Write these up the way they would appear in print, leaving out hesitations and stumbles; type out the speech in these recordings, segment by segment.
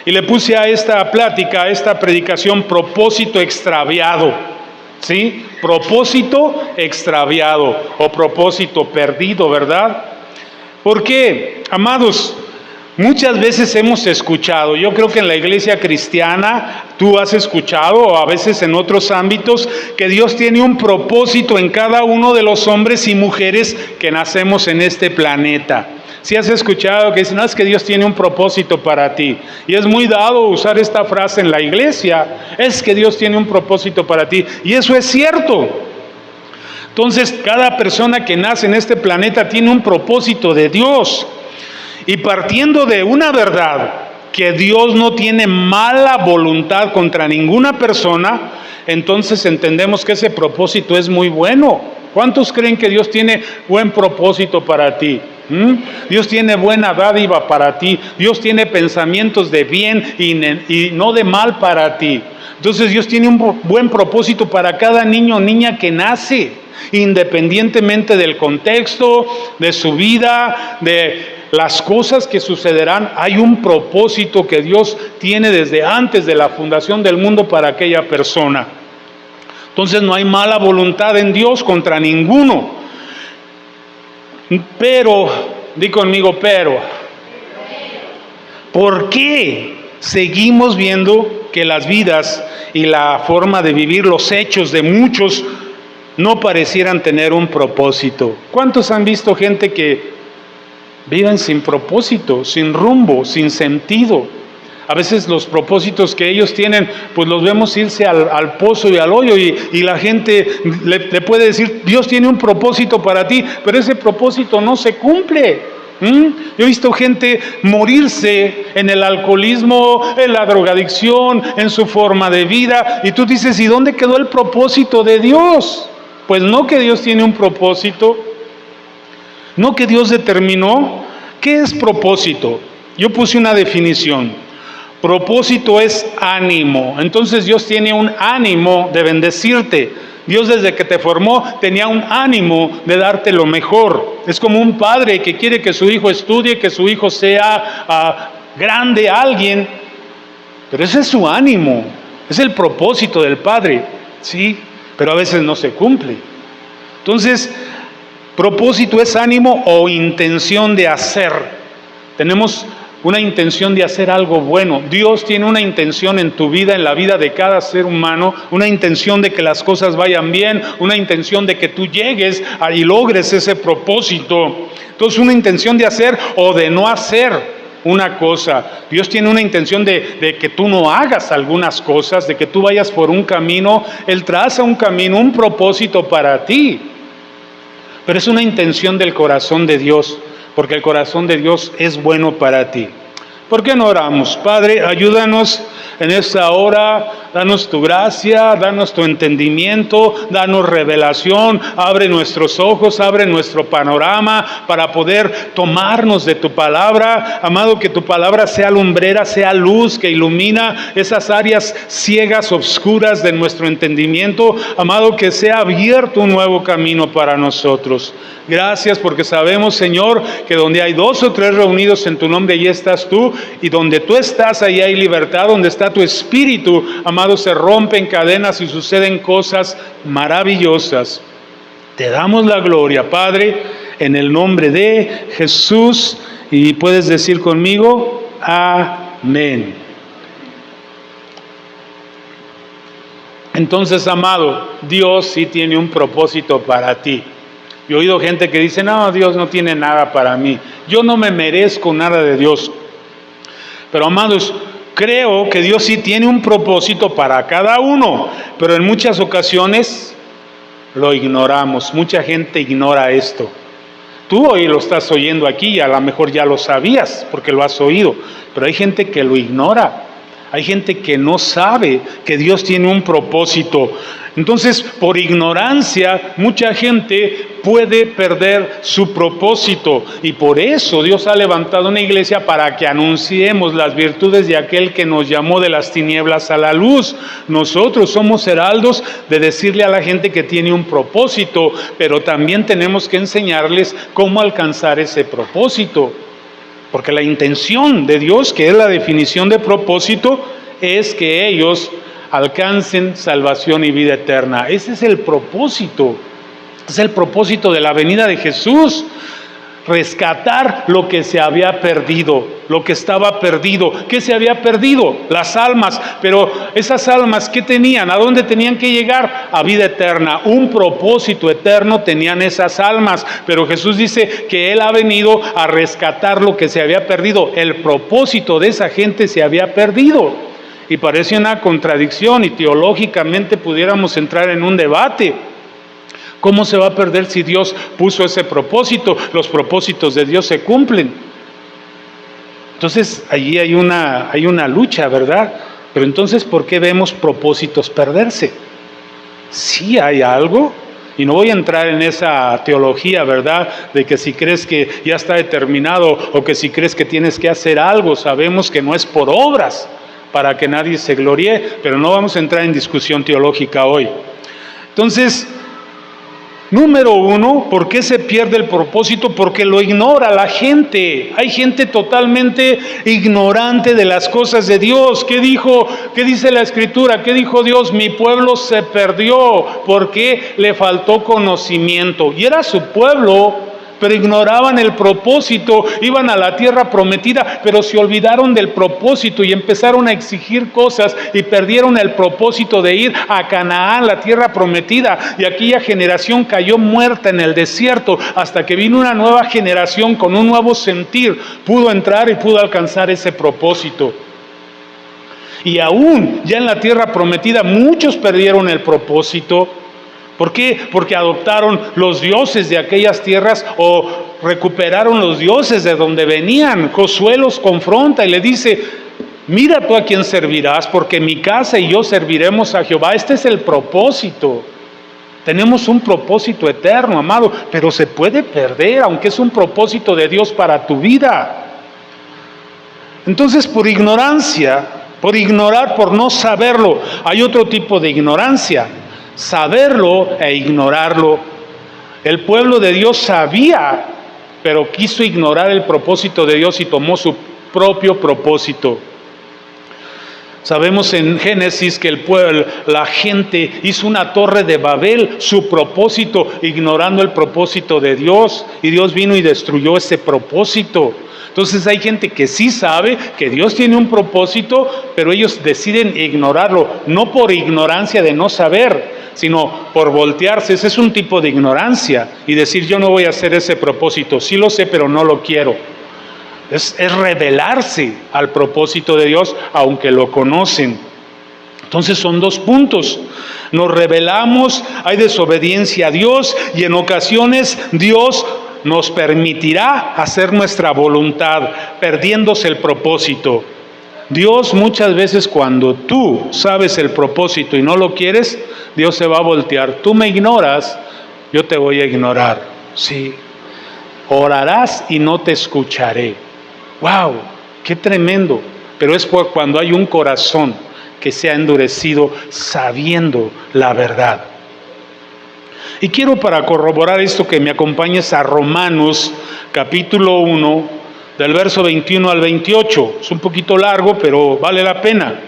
Y le puse a esta plática, a esta predicación, propósito extraviado. ¿Sí? Propósito extraviado o propósito perdido, ¿verdad? ¿Por qué? Amados, muchas veces hemos escuchado, yo creo que en la iglesia cristiana tú has escuchado, o a veces en otros ámbitos, que Dios tiene un propósito en cada uno de los hombres y mujeres que nacemos en este planeta. Si has escuchado que dicen, no, es que Dios tiene un propósito para ti. Y es muy dado usar esta frase en la iglesia, es que Dios tiene un propósito para ti. Y eso es cierto. Entonces, cada persona que nace en este planeta tiene un propósito de Dios. Y partiendo de una verdad, que Dios no tiene mala voluntad contra ninguna persona, entonces entendemos que ese propósito es muy bueno. ¿Cuántos creen que Dios tiene buen propósito para ti? Dios tiene buena dádiva para ti. Dios tiene pensamientos de bien y no de mal para ti. Entonces Dios tiene un buen propósito para cada niño o niña que nace, independientemente del contexto, de su vida, de las cosas que sucederán. Hay un propósito que Dios tiene desde antes de la fundación del mundo para aquella persona. Entonces no hay mala voluntad en Dios contra ninguno. Pero, di conmigo, pero, ¿por qué seguimos viendo que las vidas y la forma de vivir, los hechos de muchos, no parecieran tener un propósito? ¿Cuántos han visto gente que viven sin propósito, sin rumbo, sin sentido? A veces los propósitos que ellos tienen, pues los vemos irse al pozo y al hoyo, y la gente le puede decir, Dios tiene un propósito para ti, pero ese propósito no se cumple. Yo he visto gente morirse en el alcoholismo, en la drogadicción, en su forma de vida, y tú dices, ¿y dónde quedó el propósito de Dios? Pues no que Dios tiene un propósito, no que Dios determinó. ¿Qué es propósito? Yo puse una definición. Propósito es ánimo. Entonces Dios tiene un ánimo de bendecirte. Dios desde que te formó tenía un ánimo de darte lo mejor. Es como un padre que quiere que su hijo estudie, que su hijo sea grande, alguien. Pero ese es su ánimo, es el propósito del padre, ¿sí? Pero a veces no se cumple. Entonces, propósito es ánimo o intención de hacer. Tenemos una intención de hacer algo bueno. Dios tiene una intención en tu vida, en la vida de cada ser humano, una intención de que las cosas vayan bien, una intención de que tú llegues y logres ese propósito. Entonces, una intención de hacer o de no hacer una cosa. Dios tiene una intención de que tú no hagas algunas cosas, de que tú vayas por un camino. Él traza un camino, un propósito para ti. Pero es una intención del corazón de Dios, porque el corazón de Dios es bueno para ti. ¿Por qué no oramos? Padre, ayúdanos en esta hora, danos tu gracia, danos tu entendimiento, danos revelación, abre nuestros ojos, abre nuestro panorama para poder tomarnos de tu palabra. Amado, que tu palabra sea lumbrera, sea luz que ilumina esas áreas ciegas, oscuras de nuestro entendimiento. Amado, que sea abierto un nuevo camino para nosotros. Gracias porque sabemos, Señor, que donde hay 2 o 3 reunidos en tu nombre, allí estás tú, y donde tú estás, ahí hay libertad, donde está tu espíritu, amado, se rompen cadenas y suceden cosas maravillosas. Te damos la gloria, Padre, en el nombre de Jesús, y puedes decir conmigo, amén. Entonces, amado, Dios sí tiene un propósito para ti. Yo he oído gente que dice, no, Dios no tiene nada para mí. Yo no me merezco nada de Dios. Pero, amados, creo que Dios sí tiene un propósito para cada uno. Pero en muchas ocasiones lo ignoramos. Mucha gente ignora esto. Tú hoy lo estás oyendo aquí y a lo mejor ya lo sabías porque lo has oído. Pero hay gente que lo ignora. Hay gente que no sabe que Dios tiene un propósito. Entonces, por ignorancia, mucha gente puede perder su propósito. Y por eso Dios ha levantado una iglesia para que anunciemos las virtudes de aquel que nos llamó de las tinieblas a la luz. Nosotros somos heraldos de decirle a la gente que tiene un propósito, pero también tenemos que enseñarles cómo alcanzar ese propósito. Porque la intención de Dios, que es la definición de propósito, es que ellos alcancen salvación y vida eterna. Ese es el propósito. Es el propósito de la venida de Jesús. Rescatar lo que se había perdido, lo que estaba perdido. ¿Qué se había perdido? Las almas. Pero esas almas, ¿qué tenían? ¿A dónde tenían que llegar? A vida eterna. Un propósito eterno tenían esas almas. Pero Jesús dice que Él ha venido a rescatar lo que se había perdido. El propósito de esa gente se había perdido. Y parece una contradicción, y teológicamente pudiéramos entrar en un debate. ¿Cómo se va a perder si Dios puso ese propósito? Los propósitos de Dios se cumplen. Entonces, allí hay una lucha, ¿verdad? Pero entonces, ¿por qué vemos propósitos perderse? Sí hay algo, y no voy a entrar en esa teología, ¿verdad? De que si crees que ya está determinado, o que si crees que tienes que hacer algo, sabemos que no es por obras, para que nadie se gloríe, pero no vamos a entrar en discusión teológica hoy. Entonces, número uno, ¿por qué se pierde el propósito? Porque lo ignora la gente. Hay gente totalmente ignorante de las cosas de Dios. ¿Qué dice la Escritura? ¿Qué dijo Dios? Mi pueblo se perdió porque le faltó conocimiento. Y era su pueblo, pero ignoraban el propósito. Iban a la tierra prometida, pero se olvidaron del propósito y empezaron a exigir cosas y perdieron el propósito de ir a Canaán, la tierra prometida. Y aquella generación cayó muerta en el desierto hasta que vino una nueva generación con un nuevo sentir. Pudo entrar y pudo alcanzar ese propósito. Y aún ya en la tierra prometida muchos perdieron el propósito. ¿Por qué? Porque adoptaron los dioses de aquellas tierras o recuperaron los dioses de donde venían. Josué los confronta y le dice: mira tú a quién servirás, porque mi casa y yo serviremos a Jehová. Este es el propósito. Tenemos un propósito eterno, amado, pero se puede perder, aunque es un propósito de Dios para tu vida. Entonces, por ignorancia, por ignorar, por no saberlo, hay otro tipo de ignorancia. Saberlo e ignorarlo. El pueblo de Dios sabía, pero quiso ignorar el propósito de Dios y tomó su propio propósito. Sabemos en Génesis que la gente hizo una torre de Babel, su propósito, ignorando el propósito de Dios, y Dios vino y destruyó ese propósito. Entonces hay gente que sí sabe que Dios tiene un propósito, pero ellos deciden ignorarlo, no por ignorancia de no saber, sino por voltearse. Ese es un tipo de ignorancia, y decir: yo no voy a hacer ese propósito, sí lo sé, pero no lo quiero. Es rebelarse al propósito de Dios, aunque lo conocen. Entonces son dos puntos. Nos rebelamos, hay desobediencia a Dios, y en ocasiones Dios nos permitirá hacer nuestra voluntad, perdiéndose el propósito. Dios muchas veces, cuando tú sabes el propósito y no lo quieres, Dios se va a voltear. Tú me ignoras, yo te voy a ignorar. Sí. Orarás y no te escucharé. ¡Wow! ¡Qué tremendo! Pero es cuando hay un corazón que se ha endurecido sabiendo la verdad. Y quiero, para corroborar esto, que me acompañes a Romanos capítulo 1, del verso 21 al 28. Es un poquito largo, pero vale la pena.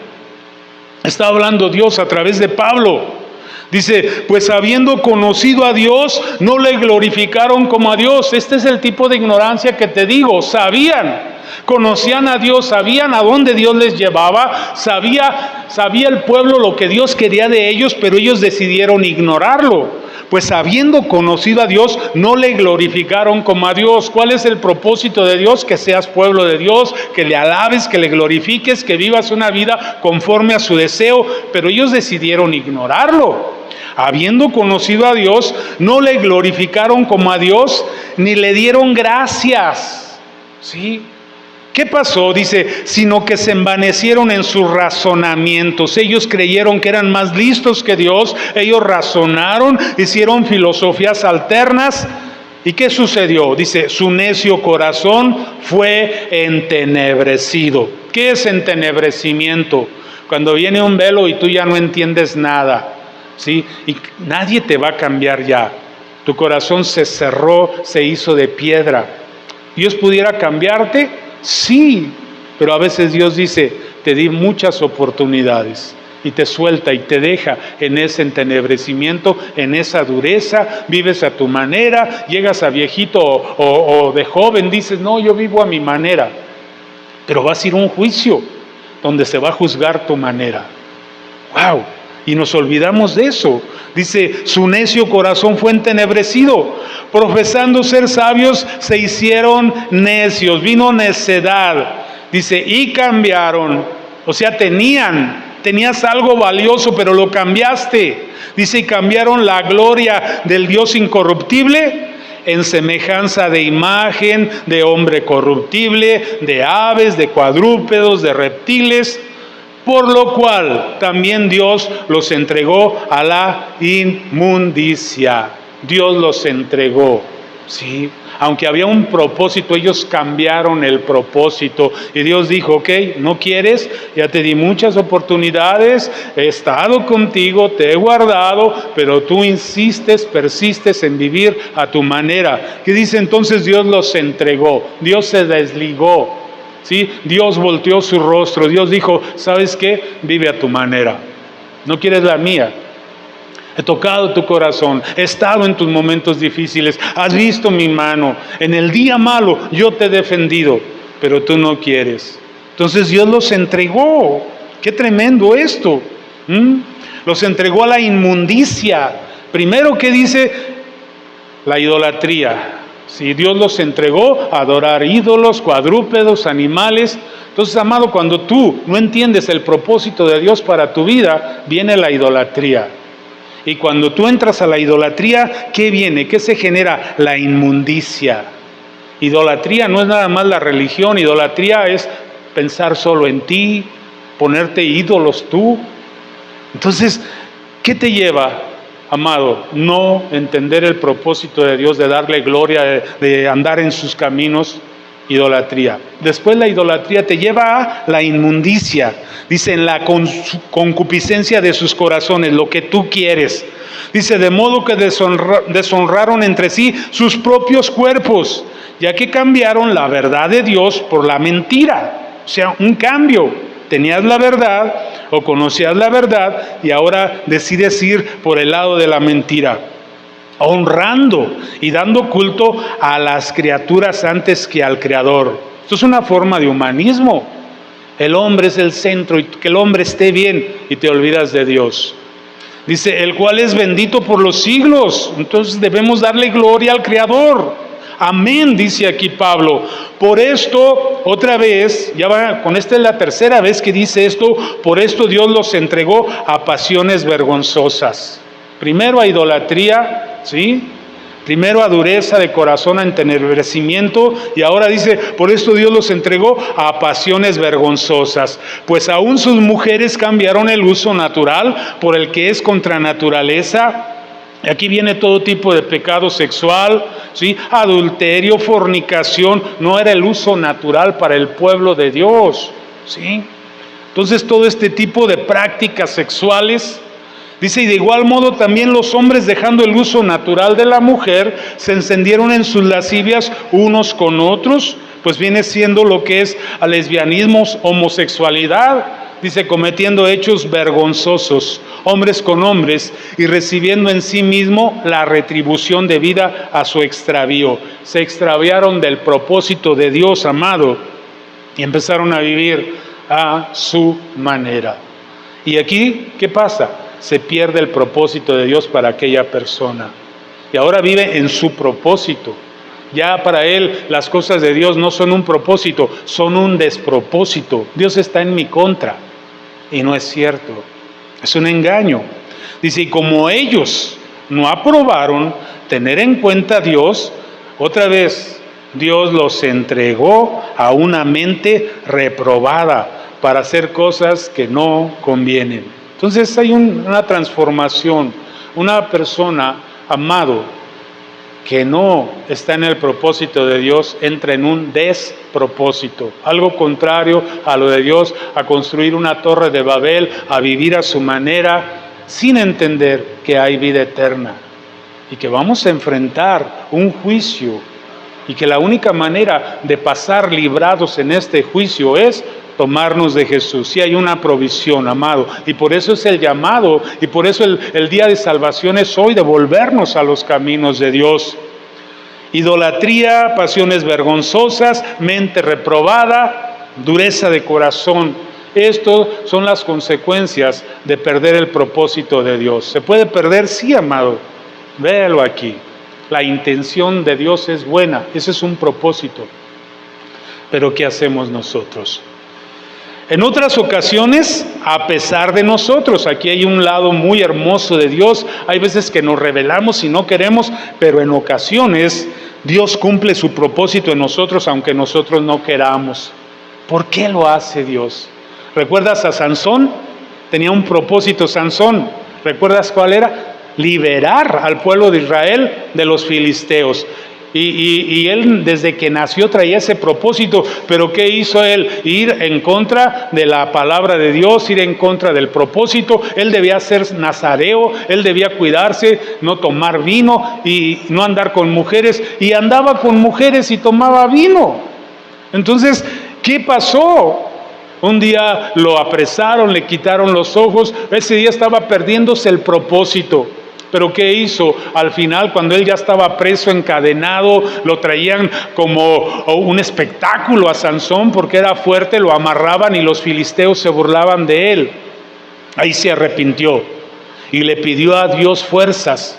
Está hablando Dios a través de Pablo. Dice: pues habiendo conocido a Dios, no le glorificaron como a Dios. Este es el tipo de ignorancia que te digo. Sabían, conocían a Dios, sabían a dónde Dios les llevaba, sabía el pueblo lo que Dios quería de ellos, pero ellos decidieron ignorarlo. Pues habiendo conocido a Dios, no le glorificaron como a Dios. ¿Cuál es el propósito de Dios? Que seas pueblo de Dios, que le alabes, que le glorifiques, que vivas una vida conforme a su deseo, pero ellos decidieron ignorarlo. Habiendo conocido a Dios, no le glorificaron como a Dios, ni le dieron gracias. ¿Sí? ¿Qué pasó? Dice: sino que se envanecieron en sus razonamientos. Ellos creyeron que eran más listos que Dios. Ellos razonaron, hicieron filosofías alternas. ¿Y qué sucedió? Dice: su necio corazón fue entenebrecido. ¿Qué es entenebrecimiento? Cuando viene un velo y tú ya no entiendes nada, ¿sí? Y nadie te va a cambiar ya. Tu corazón se cerró, se hizo de piedra. ¿Dios pudiera cambiarte? Sí, pero a veces Dios dice, te di muchas oportunidades y te suelta y te deja en ese entenebrecimiento, en esa dureza, vives a tu manera, llegas a viejito o de joven, dices, no, yo vivo a mi manera, pero vas a ir a un juicio donde se va a juzgar tu manera. ¡Wow! Y nos olvidamos de eso. Dice, su necio corazón fue entenebrecido. Profesando ser sabios, se hicieron necios. Vino necedad. Dice, y cambiaron. O sea, tenías algo valioso, pero lo cambiaste. Dice, y cambiaron la gloria del Dios incorruptible en semejanza de imagen, de hombre corruptible, de aves, de cuadrúpedos, de reptiles. Por lo cual también Dios los entregó a la inmundicia. Dios los entregó, ¿sí? Aunque había un propósito, ellos cambiaron el propósito. Y Dios dijo, ok, ¿no quieres? Ya te di muchas oportunidades, he estado contigo, te he guardado, pero tú insistes, persistes en vivir a tu manera. ¿Qué dice entonces? Dios los entregó, Dios se desligó. ¿Sí? Dios volteó su rostro, Dios dijo, ¿sabes qué? Vive a tu manera, no quieres la mía. He tocado tu corazón, he estado en tus momentos difíciles, has visto mi mano, en el día malo yo te he defendido, pero tú no quieres. Entonces Dios los entregó. ¡Qué tremendo esto! Los entregó a la inmundicia. Primero, ¿qué dice? La idolatría. Si Dios los entregó a adorar ídolos, cuadrúpedos, animales. Entonces, amado, cuando tú no entiendes el propósito de Dios para tu vida, viene la idolatría. Y cuando tú entras a la idolatría, ¿qué viene? ¿Qué se genera? La inmundicia. Idolatría no es nada más la religión, idolatría es pensar solo en ti, ponerte ídolos tú. Entonces, ¿qué te lleva? Amado, no entender el propósito de Dios, de darle gloria, de andar en sus caminos, idolatría. Después la idolatría te lleva a la inmundicia. Dice, en la concupiscencia de sus corazones, lo que tú quieres. Dice, de modo que deshonraron entre sí sus propios cuerpos, ya que cambiaron la verdad de Dios por la mentira. O sea, un cambio. Tenías la verdad o conocías la verdad y ahora decides ir por el lado de la mentira, honrando y dando culto a las criaturas antes que al Creador. Esto es una forma de humanismo. El hombre es el centro y que el hombre esté bien y te olvidas de Dios. Dice, el cual es bendito por los siglos. Entonces debemos darle gloria al Creador. Amén, dice aquí Pablo. Por esto, otra vez, con esta es la tercera vez que dice esto, por esto Dios los entregó a pasiones vergonzosas. Primero a idolatría, ¿sí? Primero a dureza de corazón, a entenebrecimiento, y ahora dice, por esto Dios los entregó a pasiones vergonzosas. Pues aún sus mujeres cambiaron el uso natural por el que es contra naturaleza. Aquí viene todo tipo de pecado sexual, ¿sí? Adulterio, fornicación, no era el uso natural para el pueblo de Dios, ¿sí? Entonces todo este tipo de prácticas sexuales, dice, y de igual modo también los hombres, dejando el uso natural de la mujer, se encendieron en sus lascivias unos con otros, pues viene siendo lo que es a lesbianismo, homosexualidad. Dice, cometiendo hechos vergonzosos, hombres con hombres, y recibiendo en sí mismo la retribución debida a su extravío. Se extraviaron del propósito de Dios, amado, y empezaron a vivir a su manera. Y aquí, ¿qué pasa? Se pierde el propósito de Dios para aquella persona. Y ahora vive en su propósito. Ya para él las cosas de Dios no son un propósito, son un despropósito. Dios está en mi contra. Y no es cierto, es un engaño. Dice, y como ellos no aprobaron tener en cuenta a Dios, otra vez Dios los entregó a una mente reprobada para hacer cosas que no convienen. Entonces hay una transformación, una persona, amado, que no está en el propósito de Dios, entra en un despropósito, algo contrario a lo de Dios, a construir una torre de Babel, a vivir a su manera, sin entender que hay vida eterna y que vamos a enfrentar un juicio y que la única manera de pasar librados en este juicio es tomarnos de Jesús. Sí hay una provisión, amado, y por eso es el llamado, y por eso el día de salvación es hoy, de volvernos a los caminos de Dios. Idolatría, pasiones vergonzosas, mente reprobada, dureza de corazón. Estas son las consecuencias de perder el propósito de Dios. ¿Se puede perder? Sí, amado. Véalo aquí. La intención de Dios es buena, ese es un propósito. Pero ¿qué hacemos nosotros? En otras ocasiones, a pesar de nosotros, aquí hay un lado muy hermoso de Dios. Hay veces que nos rebelamos y no queremos, pero en ocasiones Dios cumple su propósito en nosotros, aunque nosotros no queramos. ¿Por qué lo hace Dios? ¿Recuerdas a Sansón? Tenía un propósito Sansón. ¿Recuerdas cuál era? Liberar al pueblo de Israel de los filisteos. Y él desde que nació traía ese propósito, pero ¿qué hizo él? Ir en contra de la palabra de Dios, ir en contra del propósito. Él debía ser nazareo, él debía cuidarse, no tomar vino y no andar con mujeres, y andaba con mujeres y tomaba vino. Entonces, ¿qué pasó? Un día lo apresaron, le quitaron los ojos, ese día estaba perdiéndose el propósito. Pero ¿qué hizo? Al final, cuando él ya estaba preso, encadenado, lo traían como un espectáculo a Sansón porque era fuerte, lo amarraban y los filisteos se burlaban de él. Ahí se arrepintió y le pidió a Dios fuerzas.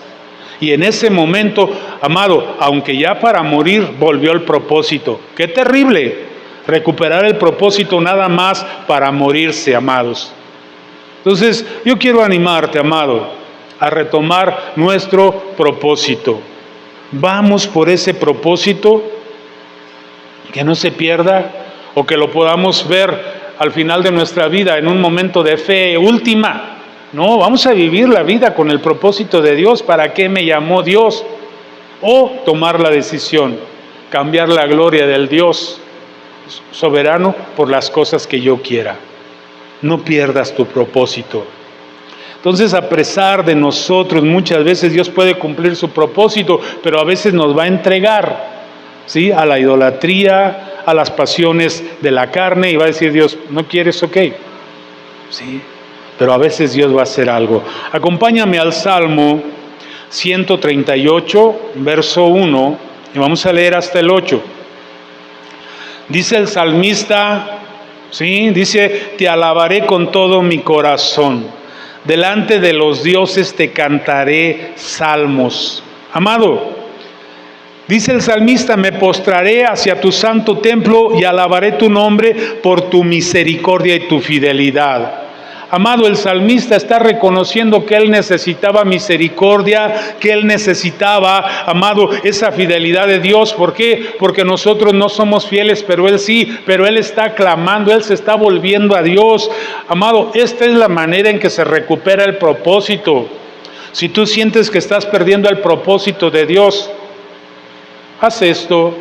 Y en ese momento, amado, aunque ya para morir, volvió al propósito. ¡Qué terrible! Recuperar el propósito nada más para morirse, amados. Entonces, yo quiero animarte, amado, a retomar nuestro propósito. Vamos por ese propósito, que no se pierda, o que lo podamos ver al final de nuestra vida en un momento de fe última. No, vamos a vivir la vida con el propósito de Dios. ¿Para qué me llamó Dios? O tomar la decisión, cambiar la gloria del Dios soberano por las cosas que yo quiera. No pierdas tu propósito. Entonces, a pesar de nosotros, muchas veces Dios puede cumplir su propósito, pero a veces nos va a entregar, ¿sí?, a la idolatría, a las pasiones de la carne, y va a decir Dios, ¿no quieres? Ok, sí, pero a veces Dios va a hacer algo. Acompáñame al Salmo 138, verso 1, y vamos a leer hasta el 8. Dice el salmista, ¿sí?, dice, te alabaré con todo mi corazón. Delante de los dioses te cantaré salmos. Amado, dice el salmista, me postraré hacia tu santo templo y alabaré tu nombre por tu misericordia y tu fidelidad. Amado, el salmista está reconociendo que él necesitaba misericordia, que él necesitaba, amado, esa fidelidad de Dios. ¿Por qué? Porque nosotros no somos fieles, pero él sí, pero él está clamando, él se está volviendo a Dios. Amado, esta es la manera en que se recupera el propósito. Si tú sientes que estás perdiendo el propósito de Dios, haz esto.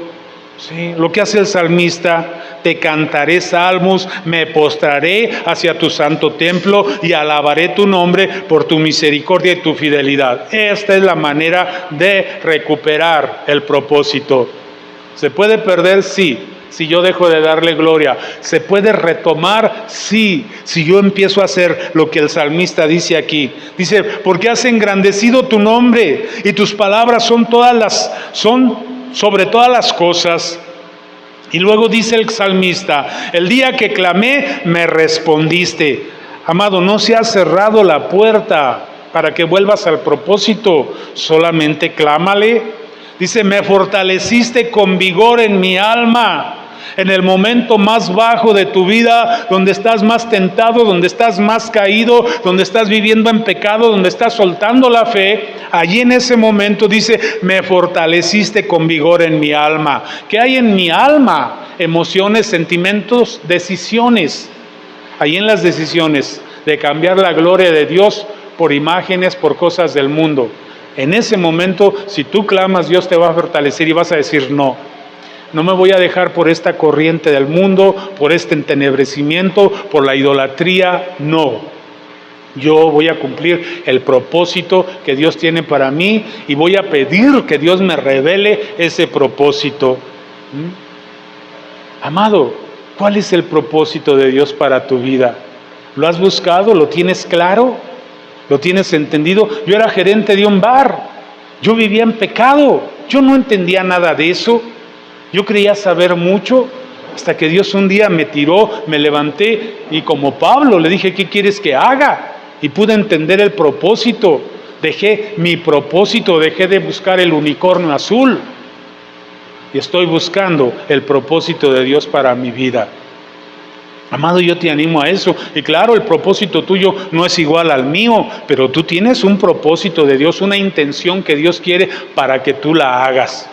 Sí, lo que hace el salmista, te cantaré salmos, me postraré hacia tu santo templo y alabaré tu nombre por tu misericordia y tu fidelidad. Esta es la manera de recuperar el propósito. ¿Se puede perder? Sí, si yo dejo de darle gloria. ¿Se puede retomar? Sí, si yo empiezo a hacer lo que el salmista dice aquí. Dice, porque has engrandecido tu nombre y tus palabras son sobre todas las cosas. Y luego dice el salmista, el día que clamé, me respondiste. Amado, no se ha cerrado la puerta para que vuelvas al propósito, solamente clámale. Dice, me fortaleciste con vigor en mi alma. En el momento más bajo de tu vida, donde estás más tentado, donde estás más caído, donde estás viviendo en pecado, donde estás soltando la fe, allí en ese momento dice, me fortaleciste con vigor en mi alma. ¿Qué hay en mi alma? Emociones, sentimientos, decisiones. Allí en las decisiones de cambiar la gloria de Dios por imágenes, por cosas del mundo. En ese momento, si tú clamas, Dios te va a fortalecer y vas a decir, no me voy a dejar por esta corriente del mundo, por este entenebrecimiento, por la idolatría, no. Yo voy a cumplir el propósito que Dios tiene para mí y voy a pedir que Dios me revele ese propósito. Amado, ¿cuál es el propósito de Dios para tu vida? ¿Lo has buscado? ¿Lo tienes claro? ¿Lo tienes entendido? Yo era gerente de un bar. Yo vivía en pecado. Yo no entendía nada de eso. Yo creía saber mucho. Hasta que Dios un día me tiró, me levanté y como Pablo le dije, ¿qué quieres que haga? Y pude entender el propósito. Dejé mi propósito, dejé de buscar el unicornio azul. Y estoy buscando el propósito de Dios para mi vida. Amado, yo te animo a eso. Y claro, el propósito tuyo no es igual al mío, pero tú tienes un propósito de Dios, una intención que Dios quiere para que tú la hagas.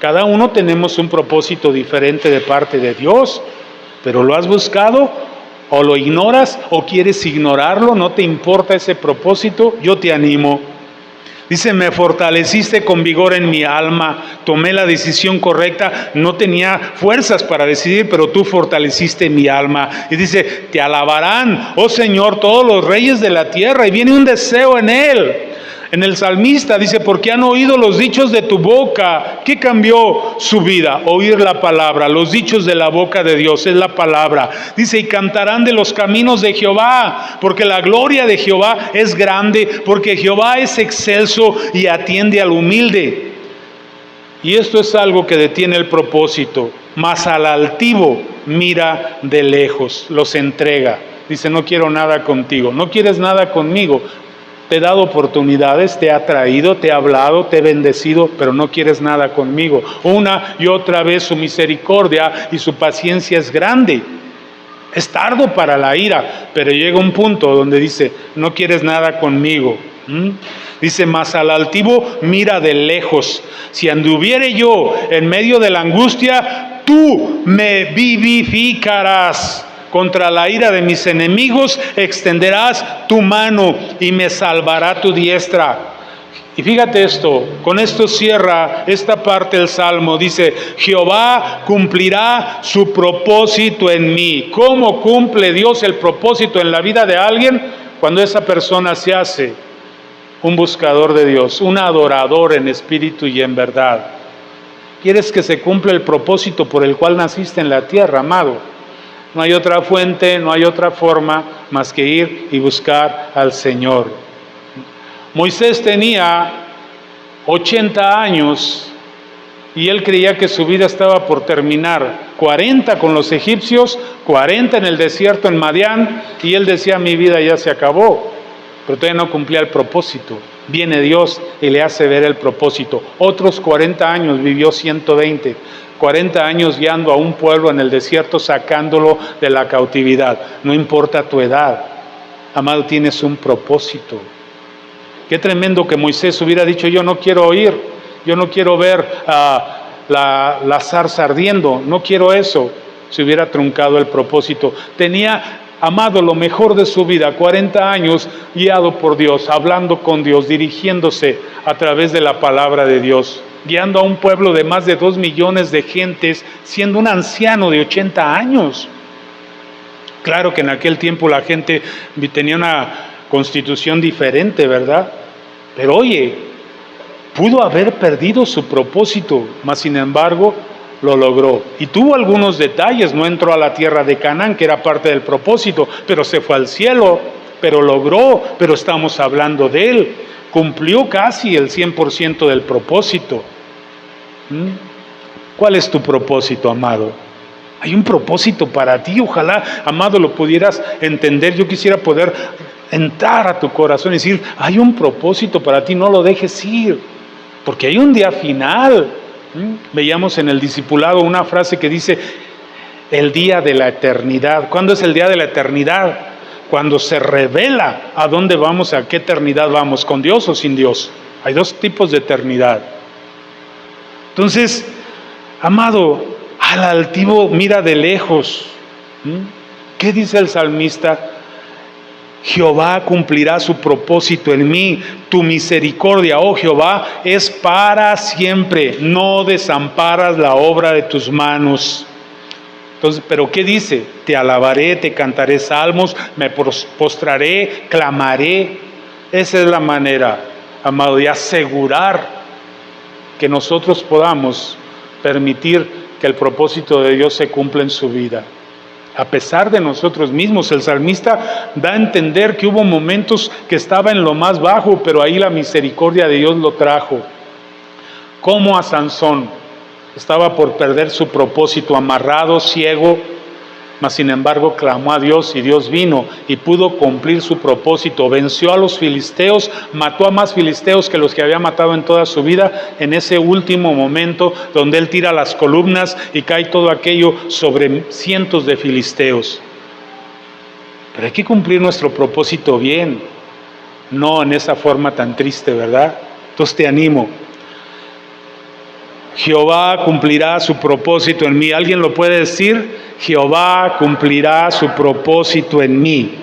Cada uno tenemos un propósito diferente de parte de Dios, pero ¿lo has buscado? ¿O lo ignoras? ¿O quieres ignorarlo? ¿No te importa ese propósito? Yo te animo. Dice, me fortaleciste con vigor en mi alma, tomé la decisión correcta, no tenía fuerzas para decidir, pero tú fortaleciste mi alma. Y dice, te alabarán, oh Señor, todos los reyes de la tierra, y viene un deseo en él. En el salmista dice, porque han oído los dichos de tu boca. ¿Qué cambió su vida? Oír la palabra, los dichos de la boca de Dios, es la palabra. Dice, y cantarán de los caminos de Jehová, porque la gloria de Jehová es grande, porque Jehová es excelso y atiende al humilde. Y esto es algo que detiene el propósito, mas al altivo mira de lejos, los entrega. Dice, no quiero nada contigo, no quieres nada conmigo. Te he dado oportunidades, te he atraído, te he hablado, te he bendecido, pero no quieres nada conmigo. Una y otra vez su misericordia y su paciencia es grande. Es tardo para la ira, pero llega un punto donde dice, no quieres nada conmigo. Dice, mas al altivo mira de lejos. Si anduviere yo en medio de la angustia, tú me vivificarás. Contra la ira de mis enemigos extenderás tu mano y me salvará tu diestra. Y fíjate esto, con esto cierra esta parte del Salmo. Dice, Jehová cumplirá su propósito en mí. ¿Cómo cumple Dios el propósito en la vida de alguien? Cuando esa persona se hace un buscador de Dios, un adorador en espíritu y en verdad. ¿Quieres que se cumpla el propósito por el cual naciste en la tierra, amado? No hay otra fuente, no hay otra forma más que ir y buscar al Señor. Moisés tenía 80 años y él creía que su vida estaba por terminar. 40 con los egipcios, 40 en el desierto en Madián, y él decía, mi vida ya se acabó. Pero todavía no cumplía el propósito. Viene Dios y le hace ver el propósito. Otros 40 años, vivió 120. 40 años guiando a un pueblo en el desierto, sacándolo de la cautividad. No importa tu edad, amado, tienes un propósito. Qué tremendo que Moisés hubiera dicho, yo no quiero oír, yo no quiero ver la zarza ardiendo, no quiero eso. Se hubiera truncado el propósito. Tenía, amado, lo mejor de su vida, 40 años guiado por Dios, hablando con Dios, dirigiéndose a través de la palabra de Dios, guiando a un pueblo de más de 2 millones de gentes, siendo un anciano de 80 años. Claro que en aquel tiempo la gente tenía una constitución diferente, ¿verdad? Pero oye, pudo haber perdido su propósito, mas sin embargo lo logró. Y tuvo algunos detalles, no entró a la tierra de Canaán, que era parte del propósito, pero se fue al cielo, pero logró, pero estamos hablando de él. Cumplió casi el 100% del propósito. ¿Cuál es tu propósito, amado? Hay un propósito para ti. Ojalá, amado, lo pudieras entender. Yo quisiera poder entrar a tu corazón y decir, hay un propósito para ti, no lo dejes ir, porque hay un día final. Veíamos en el discipulado una frase que dice, el día de la eternidad. ¿Cuándo es el día de la eternidad? Cuando se revela a dónde vamos, a qué eternidad vamos, con Dios o sin Dios. Hay dos tipos de eternidad. Entonces, amado, al altivo mira de lejos. ¿Qué dice el salmista? Jehová cumplirá su propósito en mí, tu misericordia, oh Jehová, es para siempre, no desamparas la obra de tus manos. Entonces, ¿pero qué dice? Te alabaré, te cantaré salmos, me postraré, clamaré. Esa es la manera, amado, de asegurar que nosotros podamos permitir que el propósito de Dios se cumpla en su vida. A pesar de nosotros mismos, el salmista da a entender que hubo momentos que estaba en lo más bajo, pero ahí la misericordia de Dios lo trajo. Como a Sansón, estaba por perder su propósito, amarrado, ciego, mas sin embargo clamó a Dios y Dios vino y pudo cumplir su propósito. Venció a los filisteos, mató a más filisteos que los que había matado en toda su vida, en ese último momento donde él tira las columnas y cae todo aquello sobre cientos de filisteos. Pero hay que cumplir nuestro propósito bien, no en esa forma tan triste, ¿verdad? Entonces te animo. Jehová cumplirá su propósito en mí. ¿Alguien lo puede decir? Jehová cumplirá su propósito en mí.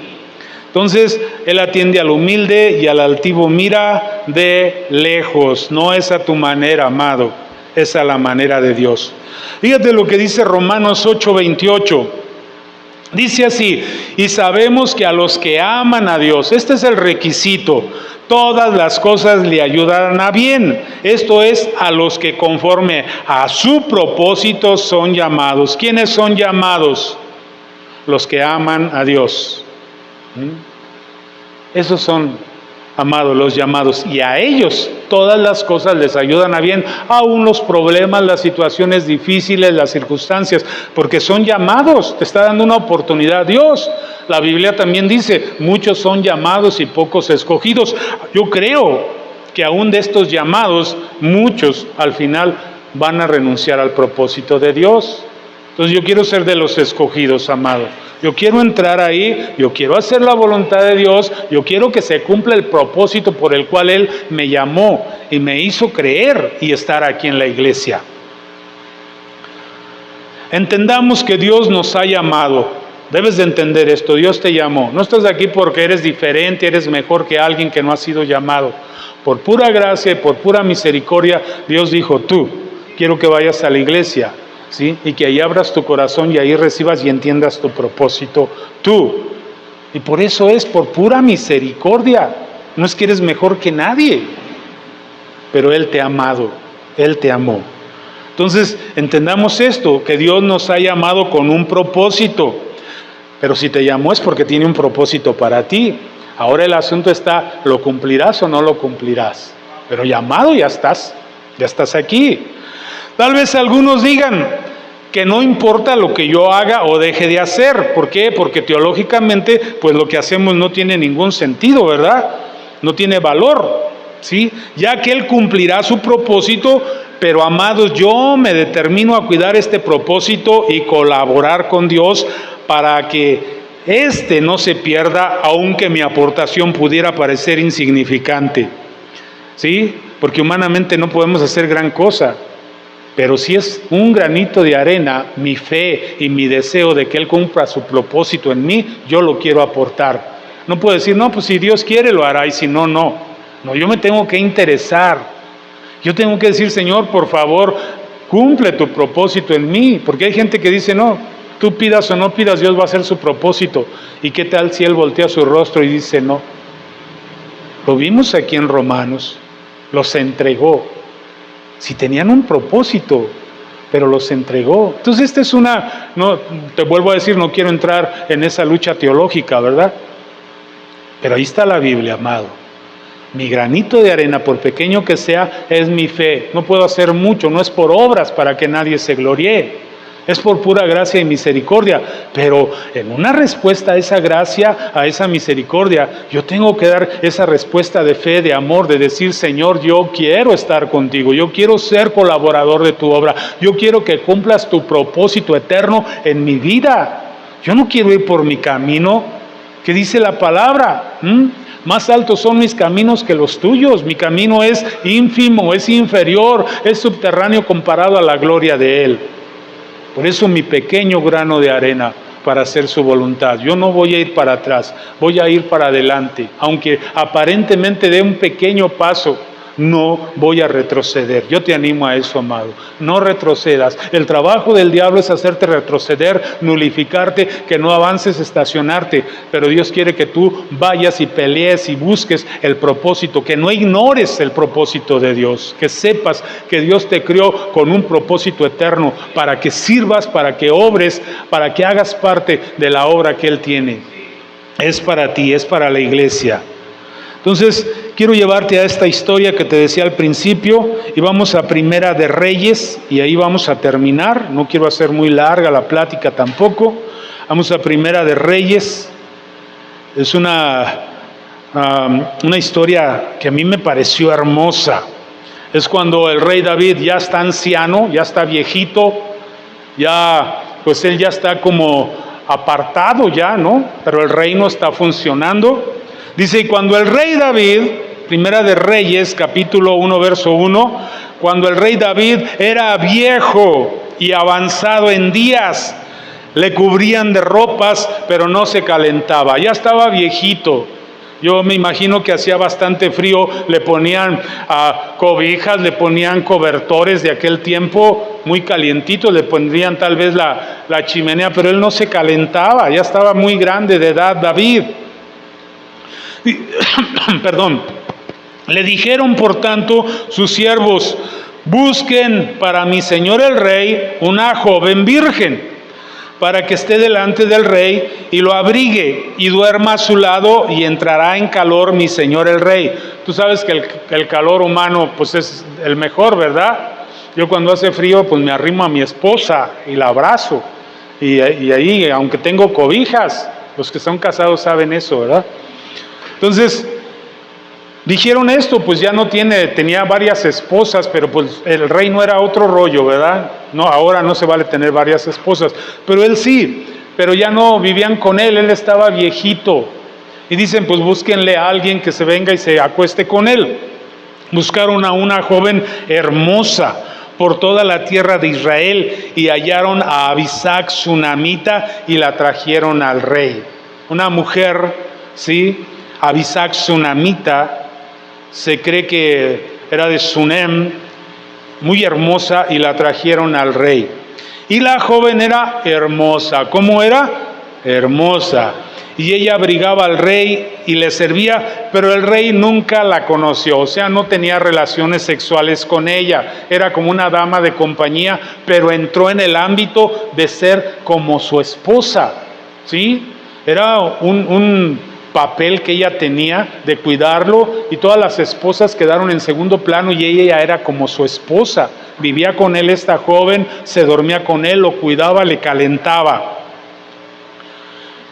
Entonces, Él atiende al humilde y al altivo mira de lejos. No es a tu manera, amado, es a la manera de Dios. Fíjate lo que dice Romanos 8:28. Dice así: y sabemos que a los que aman a Dios, este es el requisito, todas las cosas le ayudarán a bien. Esto es, a los que conforme a su propósito son llamados. ¿Quiénes son llamados? Los que aman a Dios. Esos son, amados, los llamados. Y a ellos todas las cosas les ayudan a bien, aún los problemas, las situaciones difíciles, las circunstancias, porque son llamados. Te está dando una oportunidad Dios. La Biblia también dice, muchos son llamados y pocos escogidos. Yo creo que aún de estos llamados, muchos al final van a renunciar al propósito de Dios. Entonces yo quiero ser de los escogidos, amado. Yo quiero entrar ahí, yo quiero hacer la voluntad de Dios, yo quiero que se cumpla el propósito por el cual Él me llamó y me hizo creer y estar aquí en la iglesia. Entendamos que Dios nos ha llamado. Debes de entender esto, Dios te llamó. No estás aquí porque eres diferente, eres mejor que alguien que no ha sido llamado. Por pura gracia y por pura misericordia, Dios dijo, tú, quiero que vayas a la iglesia, ¿sí? Y que ahí abras tu corazón y ahí recibas y entiendas tu propósito, tú. Y por eso es por pura misericordia. No es que eres mejor que nadie, pero Él te ha amado, Él te amó. Entonces, entendamos esto, que Dios nos ha llamado con un propósito. Pero si te llamó es porque tiene un propósito para ti. Ahora el asunto está, ¿lo cumplirás o no lo cumplirás? Pero llamado ya estás aquí. Tal vez algunos digan que no importa lo que yo haga o deje de hacer. ¿Por qué? Porque teológicamente, pues lo que hacemos no tiene ningún sentido, ¿verdad? No tiene valor, ¿sí? Ya que Él cumplirá su propósito, pero amados, yo me determino a cuidar este propósito y colaborar con Dios para que no se pierda, aunque mi aportación pudiera parecer insignificante, ¿sí? Porque humanamente no podemos hacer gran cosa, pero si es un granito de arena, mi fe y mi deseo de que Él cumpla su propósito en mí, yo lo quiero aportar. No puedo decir, no, pues si Dios quiere lo hará, y si no, no. No, yo me tengo que interesar. Yo tengo que decir, Señor, por favor, cumple tu propósito en mí, porque hay gente que dice, no, tú pidas o no pidas, Dios va a hacer su propósito. ¿Y qué tal si Él voltea su rostro y dice no? Lo vimos aquí en Romanos, los entregó. Si tenían un propósito, pero los entregó. Entonces esta es no, te vuelvo a decir, no quiero entrar en esa lucha teológica, ¿verdad? Pero ahí está la Biblia, amado. Mi granito de arena, por pequeño que sea, es mi fe. No puedo hacer mucho, no es por obras para que nadie se gloríe. Es por pura gracia y misericordia, pero en una respuesta a esa gracia, a esa misericordia, yo tengo que dar esa respuesta de fe, de amor, de decir, Señor, yo quiero estar contigo, yo quiero ser colaborador de tu obra, yo quiero que cumplas tu propósito eterno en mi vida. Yo no quiero ir por mi camino, que dice la palabra, más altos son mis caminos que los tuyos. Mi camino es ínfimo, es inferior, es subterráneo comparado a la gloria de Él. Por eso mi pequeño grano de arena para hacer su voluntad. Yo no voy a ir para atrás, voy a ir para adelante. Aunque aparentemente dé un pequeño paso, no voy a retroceder. Yo te animo a eso, amado. No retrocedas. El trabajo del diablo es hacerte retroceder, nulificarte, que no avances, estacionarte. Pero Dios quiere que tú vayas y pelees y busques el propósito, que no ignores el propósito de Dios, que sepas que Dios te creó con un propósito eterno, para que sirvas, para que obres, para que hagas parte de la obra que Él tiene. Es para ti, es para la iglesia. Entonces, quiero llevarte a esta historia que te decía al principio, y vamos a Primera de Reyes, y ahí vamos a terminar. No quiero hacer muy larga la plática tampoco. Vamos a Primera de Reyes. Es una historia que a mí me pareció hermosa. Es cuando el rey David ya está anciano, ya está viejito, pues él ya está como apartado ya, ¿no? Pero el reino está funcionando. Dice, y cuando el rey David, Primera de Reyes, capítulo 1, verso 1, cuando el rey David era viejo y avanzado en días, le cubrían de ropas, pero no se calentaba. Ya estaba viejito. Yo me imagino que hacía bastante frío, le ponían cobijas, le ponían cobertores de aquel tiempo, muy calientitos, le pondrían tal vez la chimenea, pero él no se calentaba, ya estaba muy grande de edad David. Perdón. Le dijeron, por tanto, sus siervos, busquen para mi señor el rey una joven virgen, para que esté delante del rey y lo abrigue y duerma a su lado, y entrará en calor mi señor el rey. Tú sabes que el calor humano pues es el mejor, ¿verdad? Yo cuando hace frío pues me arrimo a mi esposa y la abrazo, y ahí, aunque tengo cobijas, los que son casados saben eso, ¿verdad? Entonces, dijeron esto, pues ya tenía varias esposas, pero pues el rey no era otro rollo, ¿verdad? No, ahora no se vale tener varias esposas, pero él sí, pero ya no vivían con él estaba viejito. Y dicen, pues búsquenle a alguien que se venga y se acueste con él. Buscaron a una joven hermosa por toda la tierra de Israel, y hallaron a Abisag sunamita y la trajeron al rey. Una mujer, ¿sí? Abisag sunamita, se cree que era de Sunem, muy hermosa, y la trajeron al rey. Y la joven era hermosa. ¿Cómo era? Hermosa. Y ella abrigaba al rey y le servía, pero el rey nunca la conoció, o sea, no tenía relaciones sexuales con ella. Era como una dama de compañía, pero entró en el ámbito de ser como su esposa, ¿sí? Era un papel que ella tenía de cuidarlo, y todas las esposas quedaron en segundo plano, y ella ya era como su esposa. Vivía con él esta joven, se dormía con él, lo cuidaba, le calentaba.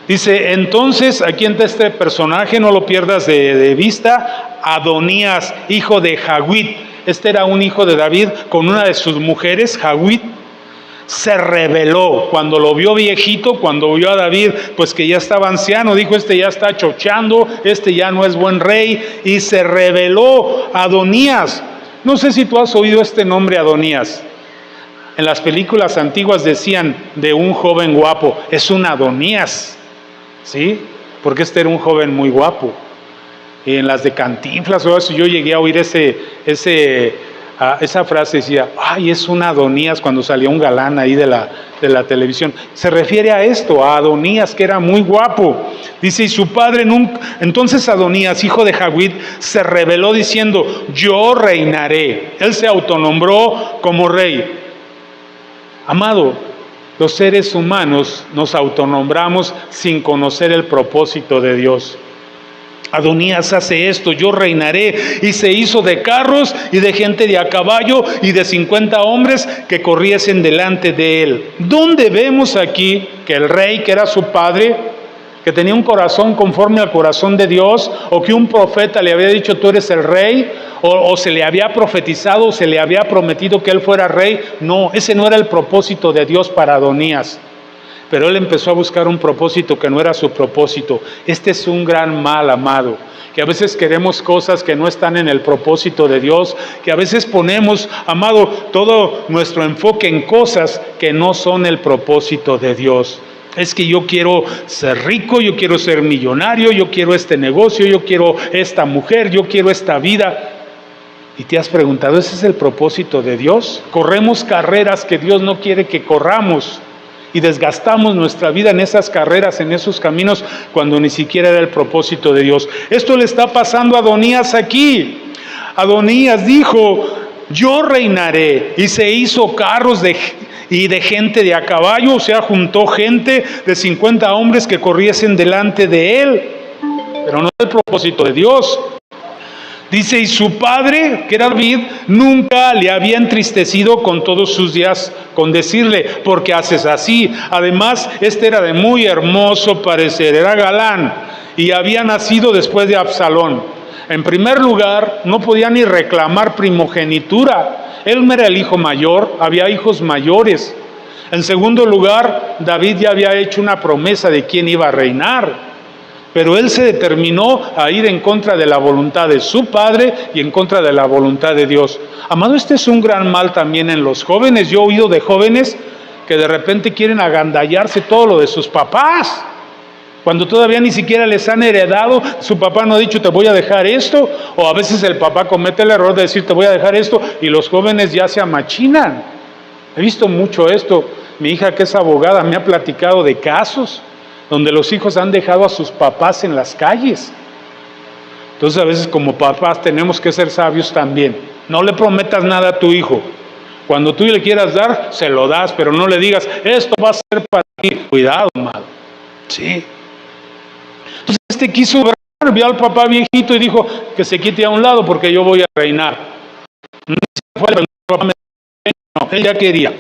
Dice, entonces, aquí entra este personaje, no lo pierdas de vista, Adonías, hijo de Hagüit. Este era un hijo de David con una de sus mujeres, Hagüit. Se rebeló cuando lo vio viejito, cuando vio a David, pues que ya estaba anciano, dijo, este ya está chochando, este ya no es buen rey, y se rebeló Adonías. No sé si tú has oído este nombre, Adonías. En las películas antiguas decían de un joven guapo, es un Adonías, ¿sí? Porque este era un joven muy guapo. Y en las de Cantinflas o eso, yo llegué a oír esa frase, decía, ay, es un Adonías, cuando salía un galán ahí de la televisión. Se refiere a esto, a Adonías, que era muy guapo. Dice, y su padre nunca. Entonces Adonías, hijo de Hagüit, se rebeló diciendo, yo reinaré. Él se autonombró como rey. Amado, los seres humanos nos autonombramos sin conocer el propósito de Dios. Adonías hace esto, yo reinaré, y se hizo de carros y de gente de a caballo y de 50 hombres que corriesen delante de él. ¿Dónde vemos aquí que el rey, que era su padre, que tenía un corazón conforme al corazón de Dios, o que un profeta le había dicho tú eres el rey, o se le había profetizado, o se le había prometido que él fuera rey? No, ese no era el propósito de Dios para Adonías. Pero él empezó a buscar un propósito que no era su propósito. Este es un gran mal, amado, que a veces queremos cosas que no están en el propósito de Dios, que a veces ponemos, amado, todo nuestro enfoque en cosas que no son el propósito de Dios. Es que yo quiero ser rico, yo quiero ser millonario, yo quiero este negocio, yo quiero esta mujer, yo quiero esta vida. ¿Y te has preguntado, ese es el propósito de Dios? Corremos carreras que Dios no quiere que corramos y desgastamos nuestra vida en esas carreras, en esos caminos, cuando ni siquiera era el propósito de Dios. Esto le está pasando a Adonías aquí. Adonías dijo, yo reinaré, y se hizo carros de gente de a caballo, o sea, juntó gente de 50 hombres que corriesen delante de él, pero no es el propósito de Dios. Dice, y su padre, que era David, nunca le había entristecido con todos sus días con decirle, ¿por qué haces así? Además, este era de muy hermoso parecer, era galán, y había nacido después de Absalón. En primer lugar, no podía ni reclamar primogenitura. Él no era el hijo mayor, había hijos mayores. En segundo lugar, David ya había hecho una promesa de quién iba a reinar. Pero él se determinó a ir en contra de la voluntad de su padre y en contra de la voluntad de Dios. Amado, este es un gran mal también en los jóvenes. Yo he oído de jóvenes que de repente quieren agandallarse todo lo de sus papás, cuando todavía ni siquiera les han heredado. Su papá no ha dicho, te voy a dejar esto, o a veces el papá comete el error de decir, te voy a dejar esto, y los jóvenes ya se amachinan. He visto mucho esto. Mi hija, que es abogada, me ha platicado de casos donde los hijos han dejado a sus papás en las calles. Entonces a veces como papás tenemos que ser sabios también. No le prometas nada a tu hijo. Cuando tú le quieras dar, se lo das, pero no le digas, esto va a ser para ti. Cuidado, amado. Sí. Entonces quiso reinar, vio al papá viejito y dijo que se quite a un lado porque yo voy a reinar. No, él ya quería.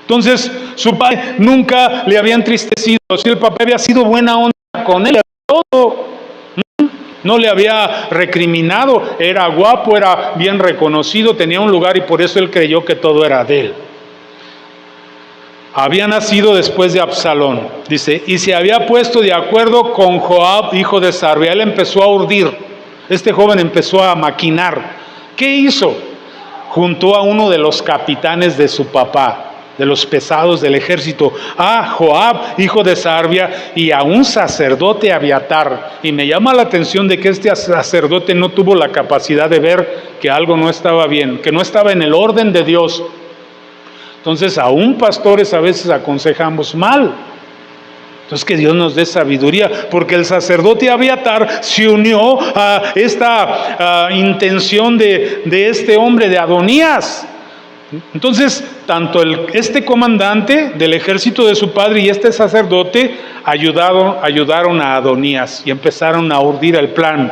Entonces, su padre nunca le había entristecido. Si el papá había sido buena onda con él, todo, no le había recriminado, era guapo, era bien reconocido, tenía un lugar y por eso él creyó que todo era de él. Había nacido después de Absalón, dice, y se había puesto de acuerdo con Joab, hijo de Sarvia. Él empezó a urdir, este joven empezó a maquinar. ¿Qué hizo? Juntó a uno de los capitanes de su papá, de los pesados del ejército, a Joab, hijo de Sarvia, y a un sacerdote, Abiatar. Y me llama la atención de que este sacerdote no tuvo la capacidad de ver que algo no estaba bien, que no estaba en el orden de Dios. Entonces, aún pastores a veces aconsejamos mal. Entonces, que Dios nos dé sabiduría, porque el sacerdote Abiatar se unió a esta intención de este hombre, de Adonías. Entonces, tanto este comandante del ejército de su padre y este sacerdote ayudaron a Adonías y empezaron a urdir el plan.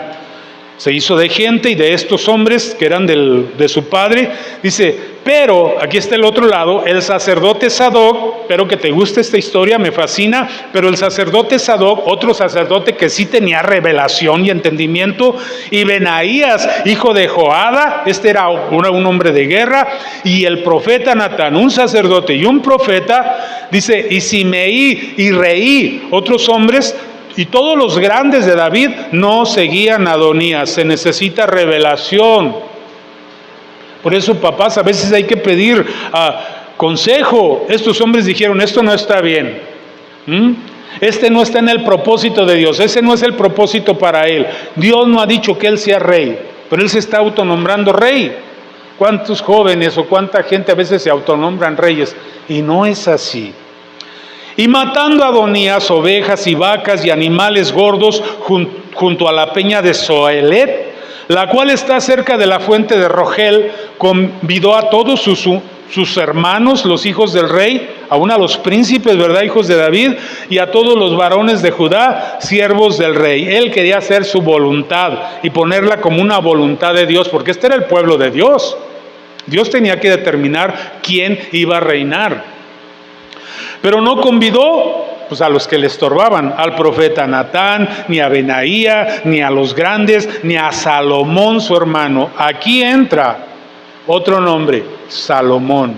Se hizo de gente y de estos hombres que eran de su padre. Dice, pero, aquí está el otro lado, el sacerdote Sadoc, espero que te guste esta historia, me fascina, pero el sacerdote Sadoc, otro sacerdote que sí tenía revelación y entendimiento, y Benaías, hijo de Joada, este era un hombre de guerra, y el profeta Natán, un sacerdote y un profeta, dice, y Simeí y Reí, otros hombres, y todos los grandes de David no seguían a Adonías. Se necesita revelación. Por eso, papás, a veces hay que pedir consejo. Estos hombres dijeron, esto no está bien. Este no está en el propósito de Dios. Ese no es el propósito para él. Dios no ha dicho que él sea rey, pero él se está autonombrando rey. ¿Cuántos jóvenes o cuánta gente a veces se autonombran reyes? Y no es así. Y matando a Adonías ovejas y vacas y animales gordos junto a la peña de Zoelet, la cual está cerca de la fuente de Rogel, convidó a todos sus hermanos, los hijos del rey, aún a los príncipes, ¿verdad?, hijos de David, y a todos los varones de Judá, siervos del rey. Él quería hacer su voluntad y ponerla como una voluntad de Dios, porque este era el pueblo de Dios. Dios tenía que determinar quién iba a reinar. Pero no convidó a los que le estorbaban, al profeta Natán, ni a Benaía, ni a los grandes, ni a Salomón su hermano. Aquí entra otro nombre, Salomón.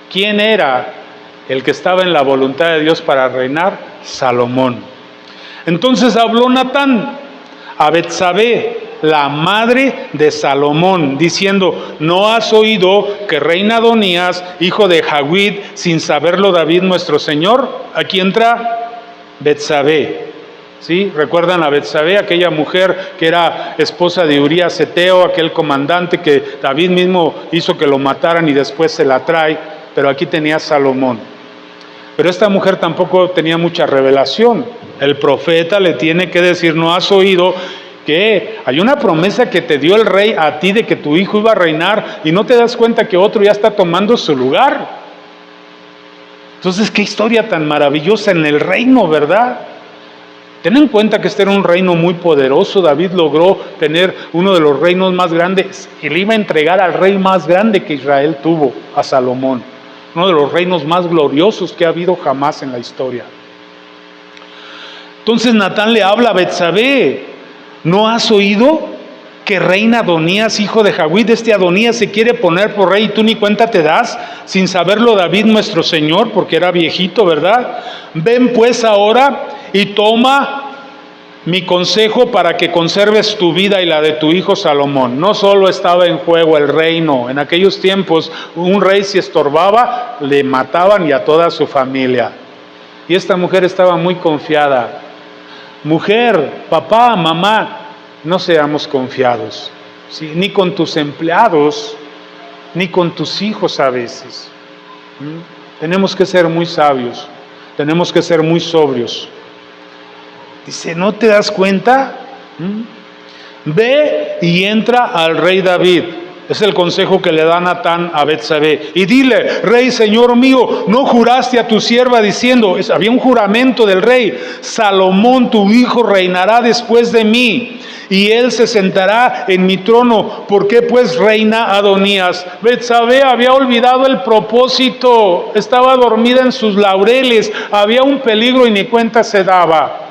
¿Quién era el que estaba en la voluntad de Dios para reinar? Salomón. Entonces habló Natán a Betsabé, la madre de Salomón, diciendo, ¿no has oído que reina Adonías, hijo de Hagüit, sin saberlo David nuestro Señor? Aquí entra Betsabé. ¿Sí? ¿Recuerdan a Betsabé, aquella mujer que era esposa de Urías Eteo, aquel comandante que David mismo hizo que lo mataran y después se la trae? Pero aquí tenía a Salomón. Pero esta mujer tampoco tenía mucha revelación. El profeta le tiene que decir: ¿no has oído que hay una promesa que te dio el rey a ti de que tu hijo iba a reinar y no te das cuenta que otro ya está tomando su lugar? Entonces, qué historia tan maravillosa en el reino, ¿verdad? Ten en cuenta que este era un reino muy poderoso. David logró tener uno de los reinos más grandes y le iba a entregar al rey más grande que Israel tuvo, a Salomón, uno de los reinos más gloriosos que ha habido jamás en la historia. Entonces Natán le habla a Betsabé: ¿no has oído que reina Adonías, hijo de Jagüid? Este Adonías se quiere poner por rey y tú ni cuenta te das, sin saberlo David nuestro Señor, porque era viejito, ¿verdad? Ven pues ahora y toma mi consejo para que conserves tu vida y la de tu hijo Salomón. No solo estaba en juego el reino. En aquellos tiempos, un rey si estorbaba, le mataban y a toda su familia. Y esta mujer estaba muy confiada. Mujer, papá, mamá, no seamos confiados, ¿sí? Ni con tus empleados, ni con tus hijos a veces. Tenemos que ser muy sabios, tenemos que ser muy sobrios. Dice: ¿no te das cuenta? Ve y entra al rey David. Es el consejo que le da Natán a Betsabé. Y dile: rey, señor mío, ¿no juraste a tu sierva diciendo? Había un juramento del rey: Salomón tu hijo reinará después de mí, y él se sentará en mi trono. ¿Por qué pues reina Adonías? Betsabé había olvidado el propósito, estaba dormida en sus laureles, había un peligro y ni cuenta se daba.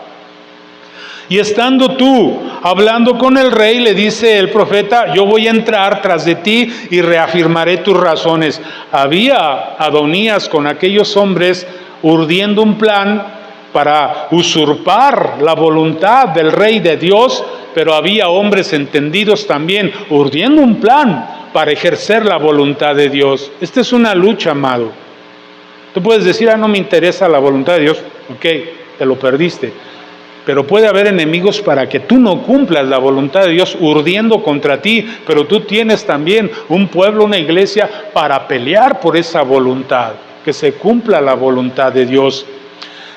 Y estando tú hablando con el rey, le dice el profeta: yo voy a entrar tras de ti y reafirmaré tus razones. Había Adonías con aquellos hombres urdiendo un plan para usurpar la voluntad del rey de Dios, pero había hombres entendidos también urdiendo un plan para ejercer la voluntad de Dios. Esta es una lucha, amado. Tú puedes decir: no me interesa la voluntad de Dios. Ok, te lo perdiste. Pero puede haber enemigos para que tú no cumplas la voluntad de Dios urdiendo contra ti, pero tú tienes también un pueblo, una iglesia para pelear por esa voluntad, que se cumpla la voluntad de Dios.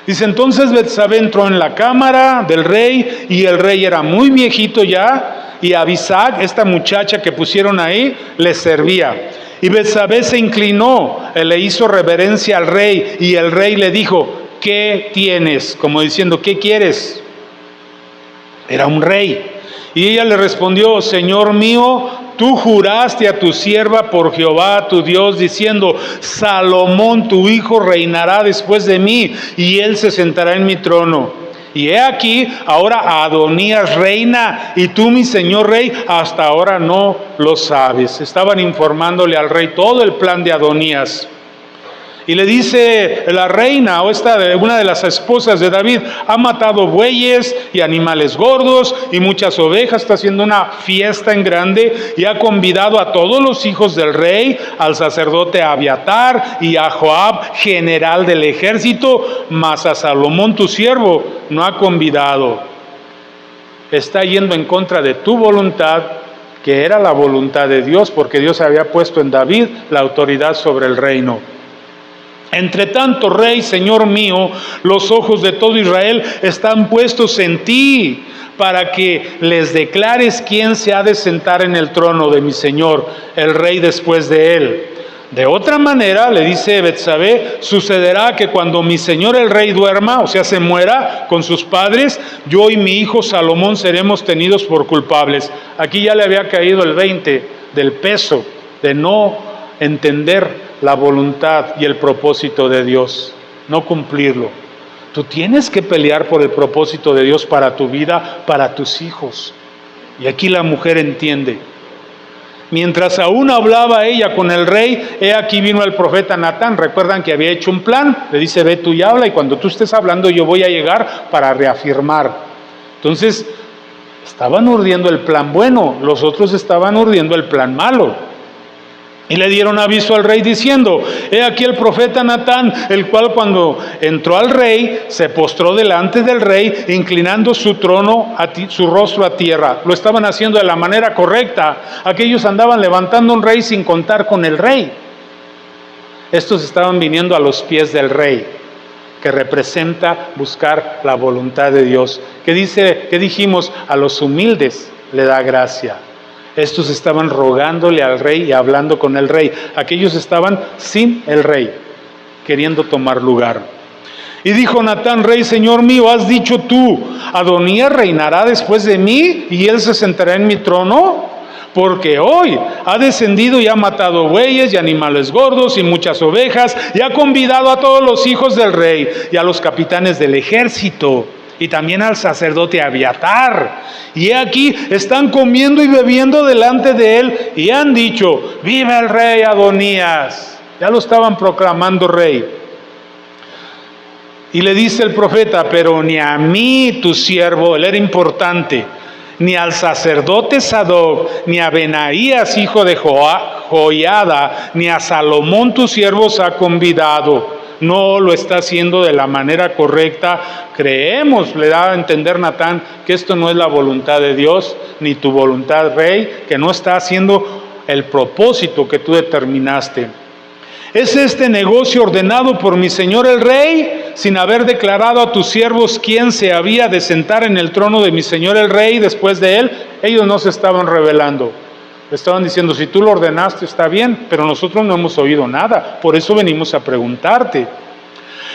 Dice: entonces Betsabé entró en la cámara del rey, y el rey era muy viejito ya, y Abisag, esta muchacha que pusieron ahí, le servía. Y Betsabé se inclinó, le hizo reverencia al rey, y el rey le dijo: ¿qué tienes? Como diciendo: ¿qué quieres? Era un rey. Y ella le respondió: Señor mío, tú juraste a tu sierva por Jehová tu Dios, diciendo: Salomón tu hijo reinará después de mí, y él se sentará en mi trono. Y he aquí, ahora Adonías reina, y tú, mi señor rey, hasta ahora no lo sabes. Estaban informándole al rey todo el plan de Adonías. Y le dice la reina, o una de las esposas de David: ha matado bueyes y animales gordos y muchas ovejas, está haciendo una fiesta en grande, y ha convidado a todos los hijos del rey, al sacerdote Abiatar y a Joab, general del ejército, mas a Salomón tu siervo no ha convidado. Está yendo en contra de tu voluntad, que era la voluntad de Dios, porque Dios había puesto en David la autoridad sobre el reino. Entre tanto, rey, señor mío, los ojos de todo Israel están puestos en ti, para que les declares quién se ha de sentar en el trono de mi señor, el rey, después de él. De otra manera, le dice Betsabé, sucederá que cuando mi señor el rey duerma, o sea, se muera con sus padres, yo y mi hijo Salomón seremos tenidos por culpables. Aquí ya le había caído el 20 del peso de no entender la voluntad y el propósito de Dios, no cumplirlo. Tú tienes que pelear por el propósito de Dios para tu vida, para tus hijos. Y aquí la mujer entiende. Mientras aún hablaba ella con el rey, he aquí vino el profeta Natán. Recuerdan que había hecho un plan. Le dice: ve tú y habla, y cuando tú estés hablando yo voy a llegar para reafirmar. Entonces, estaban urdiendo el plan bueno, los otros estaban urdiendo el plan malo. Y le dieron aviso al rey diciendo: he aquí el profeta Natán, el cual cuando entró al rey, se postró delante del rey, inclinando su rostro a tierra. Lo estaban haciendo de la manera correcta. Aquellos andaban levantando un rey sin contar con el rey. Estos estaban viniendo a los pies del rey, que representa buscar la voluntad de Dios. ¿Qué dijimos? A los humildes le da gracia. Estos estaban rogándole al rey y hablando con el rey. Aquellos estaban sin el rey, queriendo tomar lugar. Y dijo Natán: rey, señor mío, ¿has dicho tú, Adonías reinará después de mí y él se sentará en mi trono? Porque hoy ha descendido y ha matado bueyes y animales gordos y muchas ovejas, y ha convidado a todos los hijos del rey y a los capitanes del ejército, y también al sacerdote Abiatar. Y aquí están comiendo y bebiendo delante de él, y han dicho: ¡viva el rey Adonías! Ya lo estaban proclamando rey. Y le dice el profeta: pero ni a mí, tu siervo, él era importante, ni al sacerdote Sadoc, ni a Benaías, hijo de Joiada, ni a Salomón, tu siervo, se ha convidado. No lo está haciendo de la manera correcta. Creemos, le da a entender Natán, que esto no es la voluntad de Dios, ni tu voluntad, rey, que no está haciendo el propósito que tú determinaste. ¿Es este negocio ordenado por mi señor el rey, sin haber declarado a tus siervos quién se había de sentar en el trono de mi señor el rey después de él? Ellos no se estaban revelando. Estaban diciendo: si tú lo ordenaste está bien, pero nosotros no hemos oído nada, por eso venimos a preguntarte.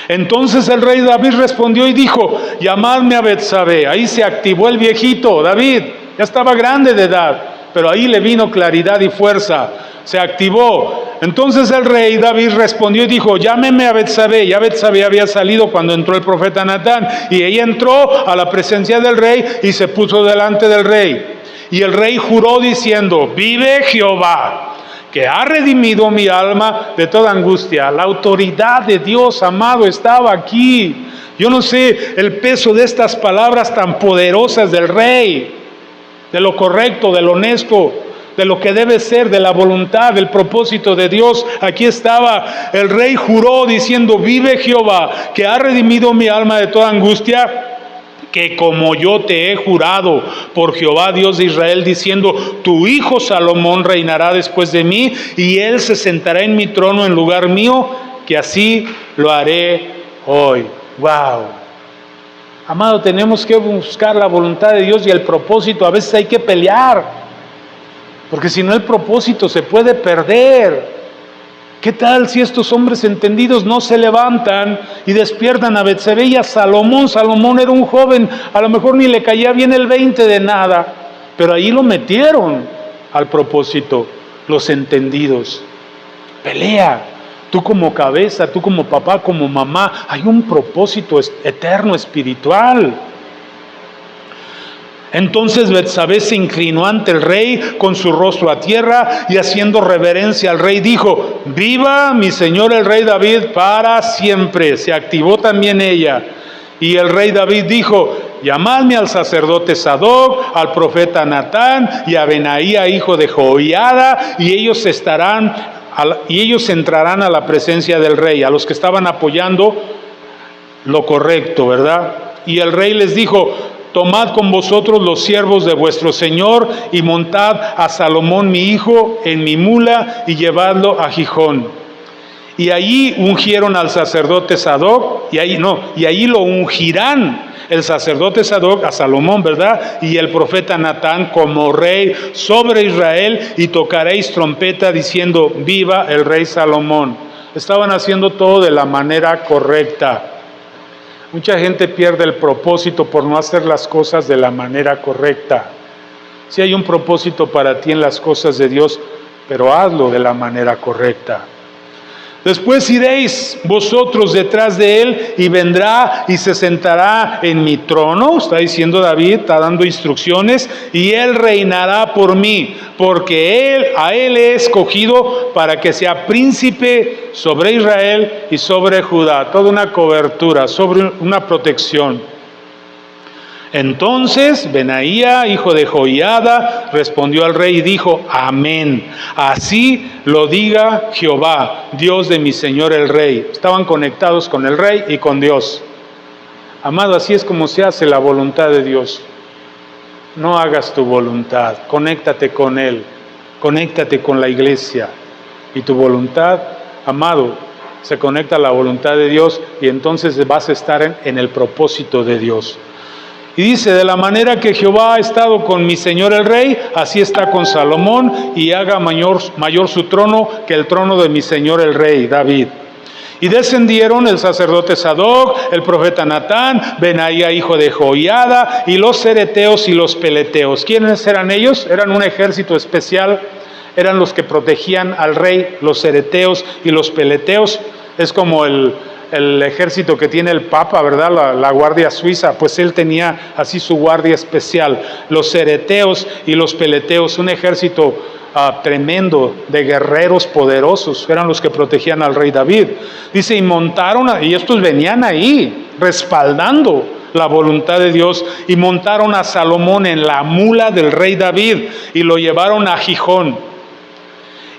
Entonces el rey David respondió y dijo: llamadme a Betsabé. Ahí se activó el viejito David, ya estaba grande de edad, pero ahí le vino claridad y fuerza, se activó. Entonces el rey David respondió y dijo: llámeme a Betsabé. Ya Betsabé había salido cuando entró el profeta Natán, y ella entró a la presencia del rey y se puso delante del rey. Y el rey juró diciendo: vive Jehová, que ha redimido mi alma de toda angustia. La autoridad de Dios, amado, estaba aquí. Yo no sé el peso de estas palabras tan poderosas del rey, de lo correcto, de lo honesto, de lo que debe ser, de la voluntad, del propósito de Dios. Aquí estaba, el rey juró diciendo: vive Jehová, que ha redimido mi alma de toda angustia, que como yo te he jurado por Jehová Dios de Israel, diciendo: tu hijo Salomón reinará después de mí, y él se sentará en mi trono en lugar mío, que así lo haré hoy. ¡Wow! Amado, tenemos que buscar la voluntad de Dios y el propósito. A veces hay que pelear, porque si no, el propósito se puede perder. ¿Qué tal si estos hombres entendidos no se levantan y despiertan a Betsabé y a Salomón? Salomón era un joven, a lo mejor ni le caía bien el 20 de nada, pero ahí lo metieron al propósito, los entendidos. Pelea, tú como cabeza, tú como papá, como mamá, hay un propósito eterno, espiritual. Entonces Betsabé se inclinó ante el rey con su rostro a tierra, y haciendo reverencia al rey dijo: viva mi señor el rey David para siempre. Se activó también ella. Y el rey David dijo: llamadme al sacerdote Sadoc, al profeta Natán y a Benaía, hijo de Joiada, y ellos entrarán a la presencia del rey. A los que estaban apoyando lo correcto, ¿verdad? Y el rey les dijo: tomad con vosotros los siervos de vuestro señor, y montad a Salomón mi hijo en mi mula, y llevadlo a Gijón. Y allí ungieron al sacerdote Sadoc, y allí lo ungirán el sacerdote Sadoc a Salomón, ¿verdad? Y el profeta Natán como rey sobre Israel, y tocaréis trompeta diciendo: viva el rey Salomón. Estaban haciendo todo de la manera correcta. Mucha gente pierde el propósito por no hacer las cosas de la manera correcta. Sí hay un propósito para ti en las cosas de Dios, pero hazlo de la manera correcta. Después iréis vosotros detrás de él, y vendrá y se sentará en mi trono, está diciendo David, está dando instrucciones, y él reinará por mí, porque a él he escogido para que sea príncipe sobre Israel y sobre Judá. Toda una cobertura, sobre una protección. Entonces Benaía, hijo de Joiada, respondió al rey y dijo: amén. Así lo diga Jehová, Dios de mi señor el rey. Estaban conectados con el rey y con Dios. Amado, así es como se hace la voluntad de Dios. No hagas tu voluntad, conéctate con Él, conéctate con la iglesia. Y tu voluntad, amado, se conecta a la voluntad de Dios y entonces vas a estar en el propósito de Dios. Y dice: de la manera que Jehová ha estado con mi señor el rey, así está con Salomón, y haga mayor su trono que el trono de mi señor el rey David. Y descendieron el sacerdote Sadoc, el profeta Natán, Benaía hijo de Joiada, y los cereteos y los peleteos. ¿Quiénes eran ellos? Eran un ejército especial, eran los que protegían al rey, los cereteos y los peleteos. Es como el ejército que tiene el Papa, ¿verdad? La guardia suiza, pues él tenía así su guardia especial. Los cereteos y los peleteos, un ejército tremendo de guerreros poderosos, eran los que protegían al rey David. Dice, y montaron, y estos venían ahí, respaldando la voluntad de Dios, y montaron a Salomón en la mula del rey David, y lo llevaron a Gijón.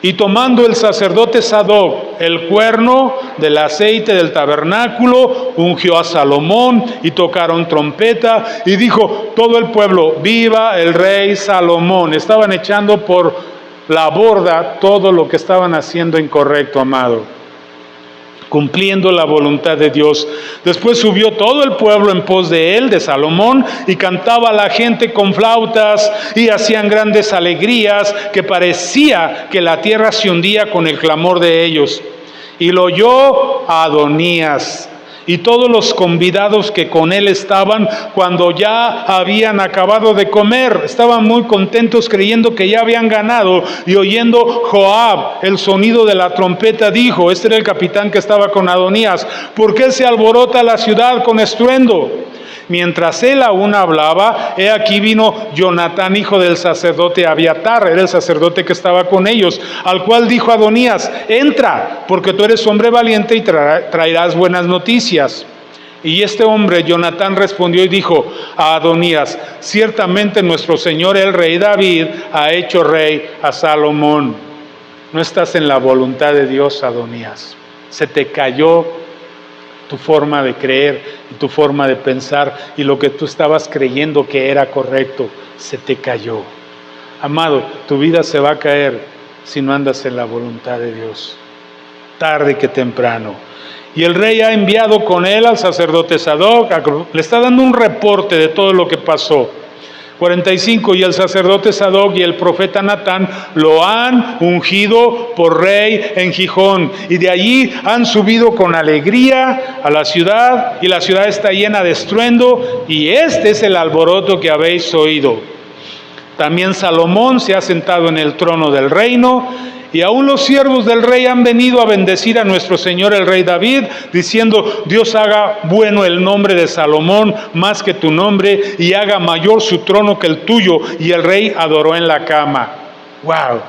Y tomando el sacerdote Sadoc el cuerno del aceite del tabernáculo, ungió a Salomón, y tocaron trompeta, y dijo todo el pueblo: viva el rey Salomón. Estaban echando por la borda todo lo que estaban haciendo incorrecto, amado, cumpliendo la voluntad de Dios. Después subió todo el pueblo en pos de él, de Salomón, y cantaba a la gente con flautas, y hacían grandes alegrías, que parecía que la tierra se hundía con el clamor de ellos. Y lo oyó Adonías y todos los convidados que con él estaban, cuando ya habían acabado de comer. Estaban muy contentos, creyendo que ya habían ganado. Y oyendo Joab el sonido de la trompeta, dijo, este era el capitán que estaba con Adonías: ¿por qué se alborota la ciudad con estruendo? Mientras él aún hablaba, he aquí vino Jonatán, hijo del sacerdote Abiatar, era el sacerdote que estaba con ellos, al cual dijo Adonías: entra, porque tú eres hombre valiente y traerás buenas noticias. Y este hombre, Jonatán, respondió y dijo a Adonías: ciertamente nuestro señor el rey David ha hecho rey a Salomón. No estás en la voluntad de Dios, Adonías. Se te cayó tu forma de creer y tu forma de pensar, y lo que tú estabas creyendo que era correcto, se te cayó. Amado, tu vida se va a caer si no andas en la voluntad de Dios, tarde que temprano. Y el rey ha enviado con él al sacerdote Sadoc, le está dando un reporte de todo lo que pasó. 45, y el sacerdote Sadoc y el profeta Natán lo han ungido por rey en Gijón, y de allí han subido con alegría a la ciudad, y la ciudad está llena de estruendo, y este es el alboroto que habéis oído. También Salomón se ha sentado en el trono del reino, y aún los siervos del rey han venido a bendecir a nuestro señor el rey David, diciendo: Dios haga bueno el nombre de Salomón más que tu nombre, y haga mayor su trono que el tuyo. Y el rey adoró en la cama. ¡Wow!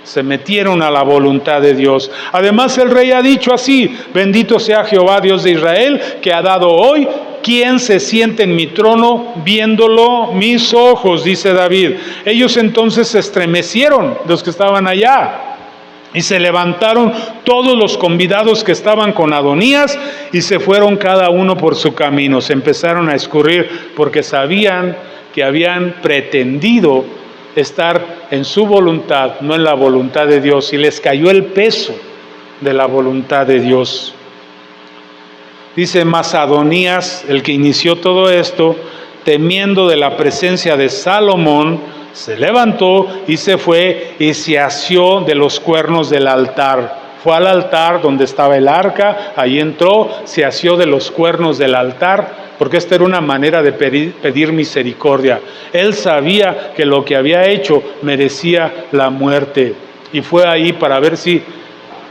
Se metieron a la voluntad de Dios. Además el rey ha dicho así: bendito sea Jehová Dios de Israel, que ha dado hoy quien se siente en mi trono, viéndolo mis ojos, dice David. Ellos entonces se estremecieron, los que estaban allá, y se levantaron todos los convidados que estaban con Adonías, y se fueron cada uno por su camino. Se empezaron a escurrir, porque sabían que habían pretendido estar en su voluntad, no en la voluntad de Dios, y les cayó el peso de la voluntad de Dios. Dice: mas Adonías, el que inició todo esto, temiendo de la presencia de Salomón, se levantó y se fue y se asió de los cuernos del altar. Fue al altar donde estaba el arca, ahí entró, se asió de los cuernos del altar, porque esta era una manera de pedir misericordia. Él sabía que lo que había hecho merecía la muerte, y fue ahí para ver si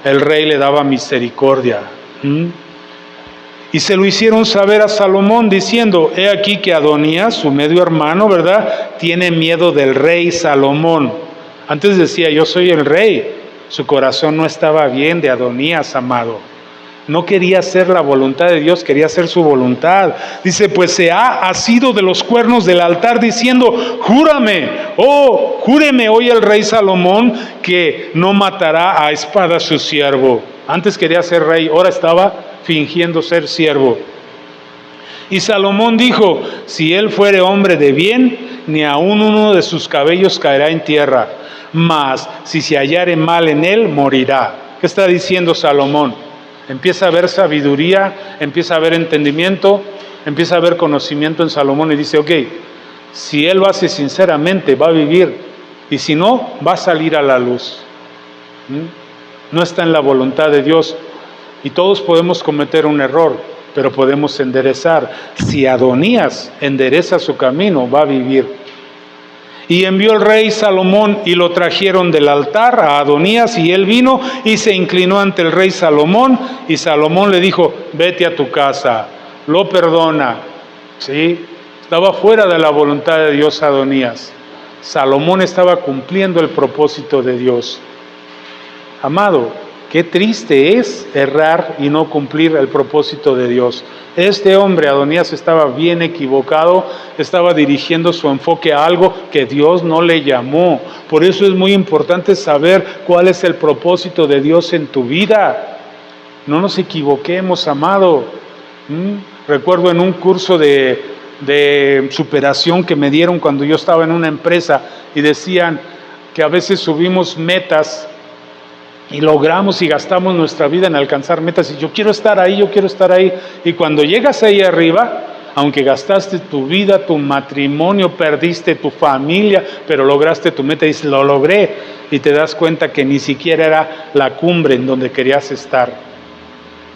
el rey le daba misericordia. Y se lo hicieron saber a Salomón, diciendo: he aquí que Adonías, su medio hermano, ¿verdad?, tiene miedo del rey Salomón. Antes decía: yo soy el rey. Su corazón no estaba bien de Adonías, amado. No quería hacer la voluntad de Dios, quería hacer su voluntad. Dice, pues se ha asido de los cuernos del altar diciendo, júreme hoy el rey Salomón que no matará a espada a su siervo. Antes quería ser rey, ahora estaba fingiendo ser siervo. Y Salomón dijo, si él fuere hombre de bien, ni aun uno de sus cabellos caerá en tierra, mas si se hallare mal en él, morirá. ¿Qué está diciendo Salomón? Empieza a ver sabiduría, empieza a ver entendimiento, empieza a ver conocimiento en Salomón y dice, ok, si él lo hace sinceramente, va a vivir, y si no, va a salir a la luz. No está en la voluntad de Dios, y todos podemos cometer un error, pero podemos enderezar. Si Adonías endereza su camino, va a vivir. Y envió el rey Salomón y lo trajeron del altar a Adonías, y él vino y se inclinó ante el rey Salomón, y Salomón le dijo, vete a tu casa, lo perdona. ¿Sí? Estaba fuera de la voluntad de Dios Adonías. Salomón estaba cumpliendo el propósito de Dios. Amado, qué triste es errar y no cumplir el propósito de Dios. Este hombre, Adonías, estaba bien equivocado, estaba dirigiendo su enfoque a algo que Dios no le llamó. Por eso es muy importante saber cuál es el propósito de Dios en tu vida. No nos equivoquemos, amado. Recuerdo en un curso de superación que me dieron cuando yo estaba en una empresa, y decían que a veces subimos metas y logramos y gastamos nuestra vida en alcanzar metas, y yo quiero estar ahí, y cuando llegas ahí arriba, aunque gastaste tu vida, tu matrimonio, perdiste tu familia, pero lograste tu meta, y dices, lo logré, y te das cuenta que ni siquiera era la cumbre en donde querías estar.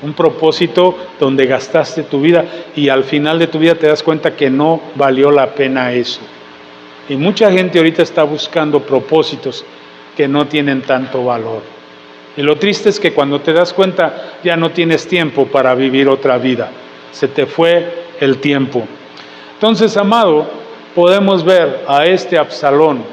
Un propósito donde gastaste tu vida, y al final de tu vida te das cuenta que no valió la pena eso. Y mucha gente ahorita está buscando propósitos que no tienen tanto valor. Y lo triste es que cuando te das cuenta ya no tienes tiempo para vivir otra vida. Se te fue el tiempo. Entonces, amado, podemos ver a este Absalón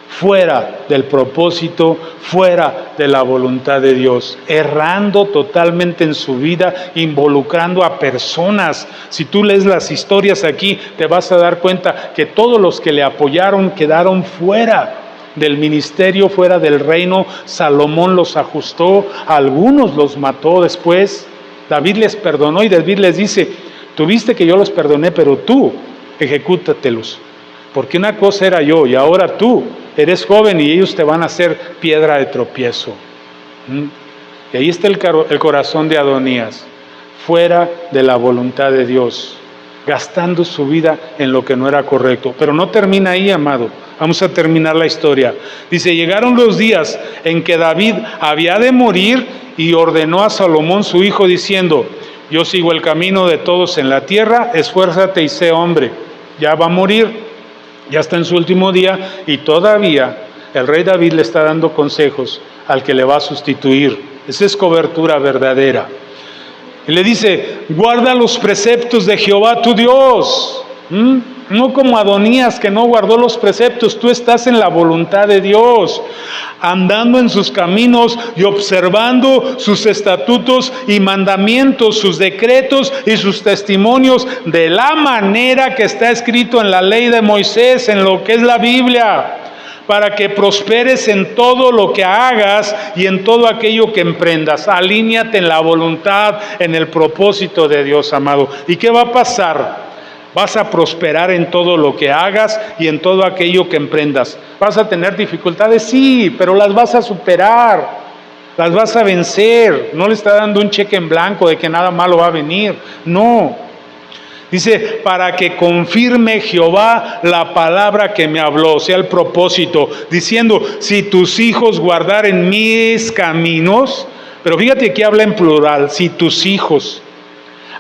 fuera del propósito, fuera de la voluntad de Dios, errando totalmente en su vida, involucrando a personas. Si tú lees las historias aquí, te vas a dar cuenta que todos los que le apoyaron quedaron fuera del ministerio, fuera del reino. Salomón los ajustó, algunos los mató después. David les perdonó, y David les dice, tuviste que yo los perdoné, pero tú ejecútatelos, porque una cosa era yo y ahora tú eres joven y ellos te van a hacer piedra de tropiezo. Y ahí está el corazón de Adonías, fuera de la voluntad de Dios, gastando su vida en lo que no era correcto. Pero no termina ahí, amado. Vamos a terminar la historia. Dice, llegaron los días en que David había de morir, y ordenó a Salomón su hijo diciendo, yo sigo el camino de todos en la tierra, esfuérzate y sé hombre. Ya va a morir, ya está en su último día, y todavía el rey David le está dando consejos al que le va a sustituir. Esa es cobertura verdadera. Y le dice, guarda los preceptos de Jehová tu Dios. No como Adonías, que no guardó los preceptos. Tú estás en la voluntad de Dios, andando en sus caminos y observando sus estatutos y mandamientos, sus decretos y sus testimonios, de la manera que está escrito en la ley de Moisés, en lo que es la Biblia, para que prosperes en todo lo que hagas y en todo aquello que emprendas. Alíñate en la voluntad, en el propósito de Dios, amado. ¿Y qué va a pasar? Vas a prosperar en todo lo que hagas y en todo aquello que emprendas. ¿Vas a tener dificultades? Sí, pero las vas a superar, las vas a vencer. No le está dando un cheque en blanco de que nada malo va a venir. No. Dice, para que confirme Jehová la palabra que me habló, o sea, el propósito, diciendo, si tus hijos guardaren mis caminos, pero fíjate que habla en plural, si tus hijos.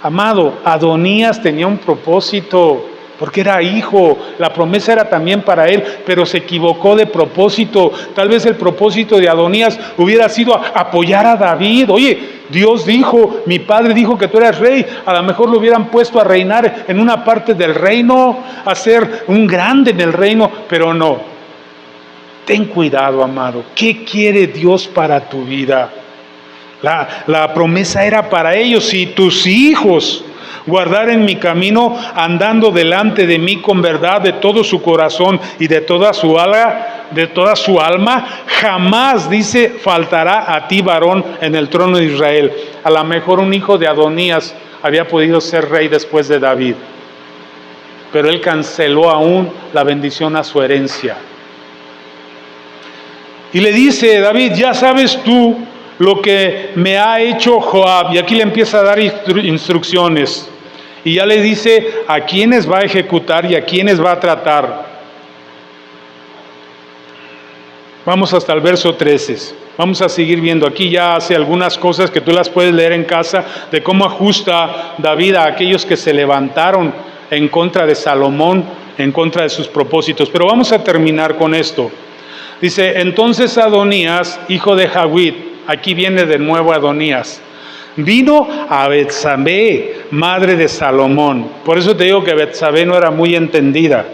Amado, Adonías tenía un propósito, porque era hijo, la promesa era también para él, pero se equivocó de propósito. Tal vez el propósito de Adonías hubiera sido apoyar a David. Oye, Dios dijo, mi padre dijo que tú eras rey, a lo mejor lo hubieran puesto a reinar en una parte del reino, a ser un grande en el reino, pero no. Ten cuidado, amado, ¿qué quiere Dios para tu vida? La promesa era para ellos: si tus hijos guardaren mi camino, andando delante de mí con verdad de todo su corazón y de toda su alma, jamás, dice, faltará a ti varón en el trono de Israel. A lo mejor un hijo de Adonías había podido ser rey después de David, pero él canceló aún la bendición a su herencia. Y le dice David: ya sabes tú lo que me ha hecho Joab. Y aquí le empieza a dar instrucciones. Y ya le dice a quiénes va a ejecutar y a quiénes va a tratar. Vamos hasta el verso 13. Vamos a seguir viendo. Aquí ya hace algunas cosas que tú las puedes leer en casa, de cómo ajusta David a aquellos que se levantaron en contra de Salomón, en contra de sus propósitos. Pero vamos a terminar con esto. Dice: entonces Adonías, hijo de Hagit, aquí viene de nuevo Adonías, vino a Betsabé, madre de Salomón. Por eso te digo que Betsabé no era muy entendida.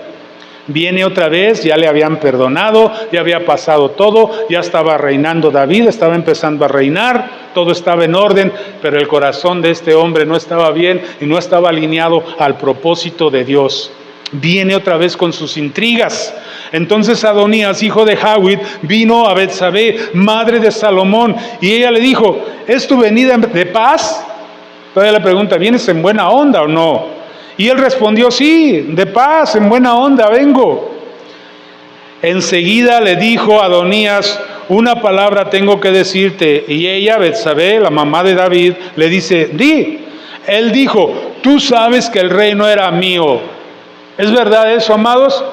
Viene otra vez, ya le habían perdonado, ya había pasado todo, ya estaba reinando David, estaba empezando a reinar, todo estaba en orden, pero el corazón de este hombre no estaba bien y no estaba alineado al propósito de Dios. Viene otra vez con sus intrigas. Entonces Adonías, hijo de Hagit, vino a Betsabé, madre de Salomón, y ella le dijo: ¿es tu venida de paz? Todavía le pregunta: ¿vienes en buena onda o no? Y él respondió: sí, de paz, en buena onda vengo. Enseguida le dijo a Adonías: una palabra tengo que decirte. Y ella, Betsabé, la mamá de David, le dice: di. Él dijo: tú sabes que el reino era mío. ¿Es verdad eso, amados?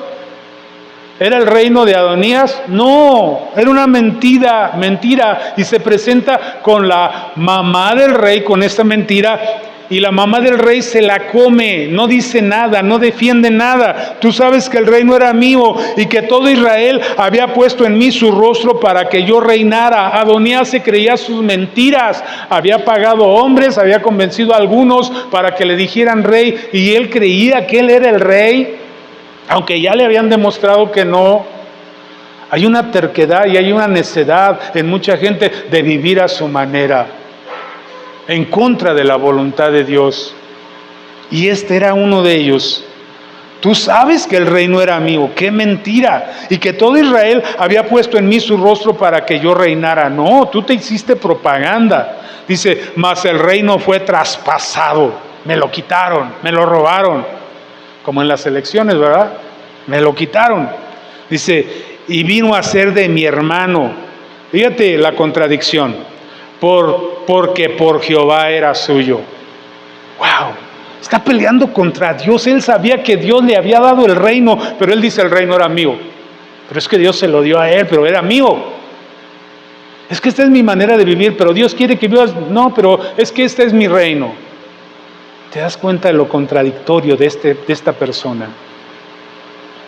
¿Era el reino de Adonías? No, era una mentira. Y se presenta con la mamá del rey con esta mentira, y la mamá del rey se la come, no dice nada, no defiende nada. Tú sabes que el reino era mío y que todo Israel había puesto en mí su rostro para que yo reinara. Adonías se creía sus mentiras, había pagado hombres, había convencido a algunos para que le dijeran rey, y él creía que él era el rey, aunque ya le habían demostrado que no. Hay una terquedad y hay una necedad en mucha gente de vivir a su manera, en contra de la voluntad de Dios. Y este era uno de ellos. Tú sabes que el reino era mío. ¡Qué mentira! Y que todo Israel había puesto en mí su rostro para que yo reinara. No, tú te hiciste propaganda. Dice: mas el reino fue traspasado. Me lo quitaron, me lo robaron. Como en las elecciones, ¿verdad? Me lo quitaron. Dice: y vino a ser de mi hermano. Fíjate la contradicción. Porque por Jehová era suyo. ¡Wow! Está peleando contra Dios. Él sabía que Dios le había dado el reino, pero él dice: el reino era mío. Pero es que Dios se lo dio a él, pero era mío. Es que esta es mi manera de vivir, pero Dios quiere que vivas. No, pero es que este es mi reino. ¿Te das cuenta de lo contradictorio de esta persona?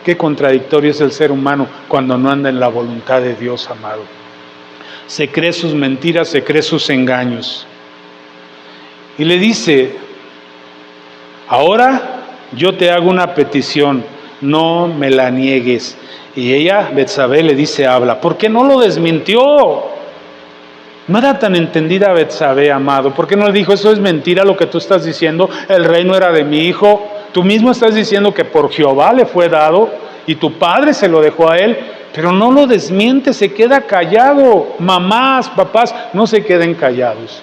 Qué contradictorio es el ser humano cuando no anda en la voluntad de Dios, amado. Se cree sus mentiras, se cree sus engaños. Y le dice: ahora yo te hago una petición, no me la niegues. Y ella, Betsabé, le dice: habla. ¿Por qué no lo desmintió? No era tan entendida Betsabé, amado. ¿Por qué no le dijo: eso es mentira lo que tú estás diciendo? El reino era de mi hijo. Tú mismo estás diciendo que por Jehová le fue dado y tu padre se lo dejó a él. Pero no lo desmiente, se queda callado. Mamás, papás, no se queden callados.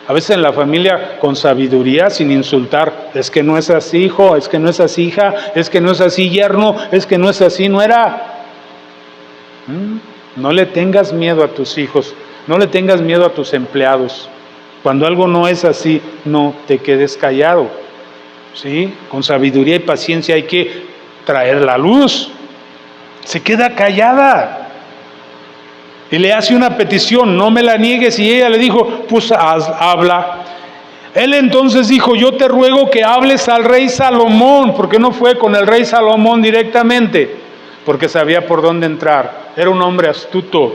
A veces en la familia, con sabiduría, sin insultar: es que no es así, hijo, es que no es así, hija, es que no es así, yerno, es que no es así, nuera. No le tengas miedo a tus hijos, no le tengas miedo a tus empleados. Cuando algo no es así, no te quedes callado. ¿Sí? Con sabiduría y paciencia hay que traer la luz. Se queda callada y le hace una petición: no me la niegues. Y ella le dijo: pues habla. Él entonces dijo: yo te ruego que hables al rey Salomón. ¿Por qué no fue con el rey Salomón directamente? Porque sabía por dónde entrar. Era un hombre astuto.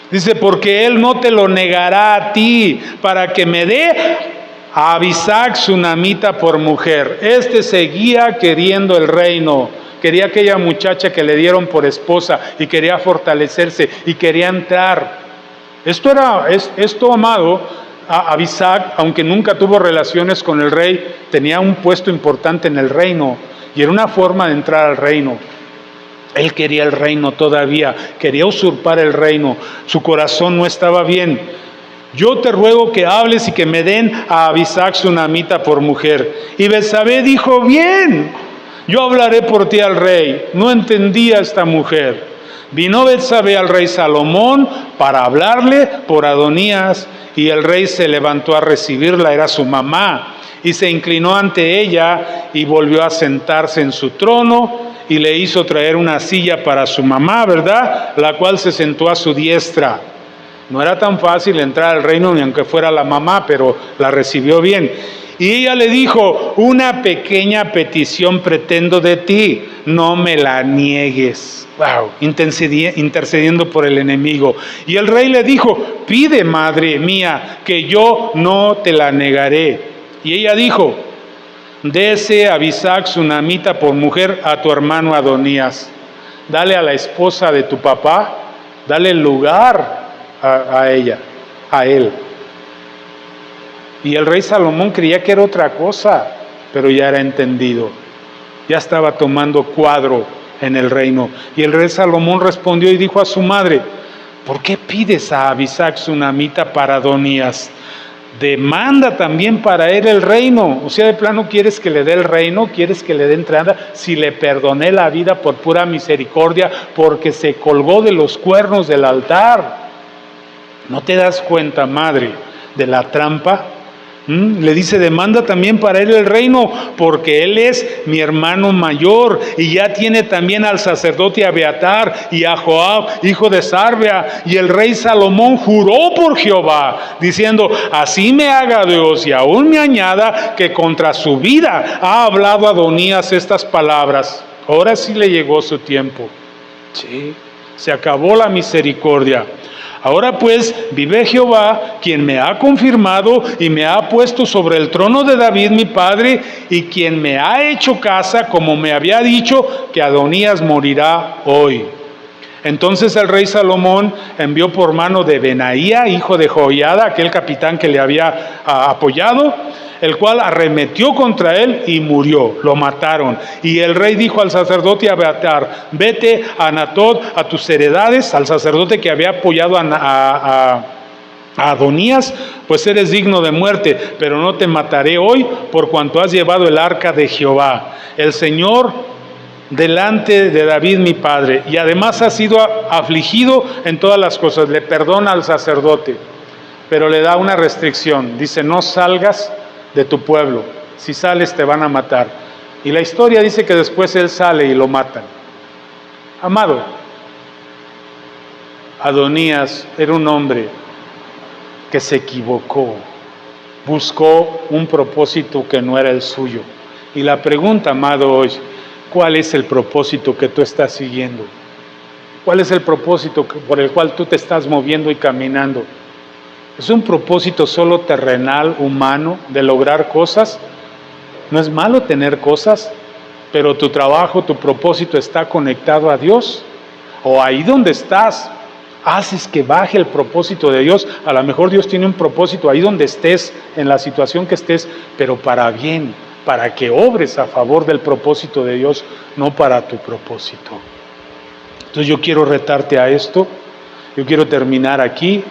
Dice: porque él no te lo negará a ti, para que me dé a Abisag sunamita por mujer. Seguía queriendo el reino. Quería aquella muchacha que le dieron por esposa y quería fortalecerse y quería entrar. Esto, amado, Abisag, aunque nunca tuvo relaciones con el rey, tenía un puesto importante en el reino y era una forma de entrar al reino. Él quería el reino todavía, quería usurpar el reino, su corazón no estaba bien. Yo te ruego que hables y que me den a Abisag sunamita por mujer. Y Betsabé dijo, bien, yo hablaré por ti al rey. No entendía esta mujer. Vino Betsabé al rey Salomón para hablarle por Adonías, y el rey se levantó a recibirla, era su mamá, y se inclinó ante ella y volvió a sentarse en su trono, y le hizo traer una silla para su mamá, ¿verdad? La cual se sentó a su diestra. No era tan fácil entrar al reino ni aunque fuera la mamá, pero la recibió bien. Y ella le dijo, una pequeña petición pretendo de ti, no me la niegues. Wow, intercediendo por el enemigo. Y el rey le dijo, pide, madre mía, que yo no te la negaré. Y ella dijo, dese a Abisag sunamita por mujer a tu hermano Adonías. Dale a la esposa de tu papá, dale el lugar a ella, a él. Y el rey Salomón creía que era otra cosa, pero ya era entendido. Ya estaba tomando cuadro en el reino. Y el rey Salomón respondió y dijo a su madre, ¿por qué pides a Abisag sunamita para Adonías? Demanda también para él el reino. O sea, de plano, ¿quieres que le dé el reino? ¿Quieres que le dé entrada? Si le perdoné la vida por pura misericordia, porque se colgó de los cuernos del altar. ¿No te das cuenta, madre, de la trampa? Le dice, demanda también para él el reino, porque él es mi hermano mayor, y ya tiene también al sacerdote Abiatar y a Joab, hijo de Sarbia. Y el rey Salomón juró por Jehová, diciendo, así me haga Dios y aún me añada, que contra su vida ha hablado Adonías estas palabras. Ahora sí le llegó su tiempo. Sí, se acabó la misericordia. Ahora pues, vive Jehová, quien me ha confirmado y me ha puesto sobre el trono de David mi padre, y quien me ha hecho casa, como me había dicho, que Adonías morirá hoy. Entonces el rey Salomón envió por mano de Benaía, hijo de Joiada, aquel capitán que le había apoyado, el cual arremetió contra él y murió, lo mataron. Y el rey dijo al sacerdote Abiatar, vete a Anatot, a tus heredades, al sacerdote que había apoyado a Adonías, pues eres digno de muerte, pero no te mataré hoy por cuanto has llevado el arca de Jehová, el Señor, delante de David mi padre, y además has sido afligido en todas las cosas. Le perdona al sacerdote, pero le da una restricción, dice, no salgas de tu pueblo, si sales te van a matar. Y la historia dice que después él sale y lo matan. Amado, Adonías era un hombre que se equivocó, buscó un propósito que no era el suyo. Y la pregunta, amado, hoy, ¿cuál es el propósito que tú estás siguiendo? ¿Cuál es el propósito por el cual tú te estás moviendo y caminando? ¿Es un propósito solo terrenal, humano, de lograr cosas? No es malo tener cosas, pero tu trabajo, tu propósito está conectado a Dios. O ahí donde estás, haces que baje el propósito de Dios. A lo mejor Dios tiene un propósito ahí donde estés, en la situación que estés, pero para bien, para que obres a favor del propósito de Dios, no para tu propósito. Entonces yo quiero retarte a esto. Yo quiero terminar aquí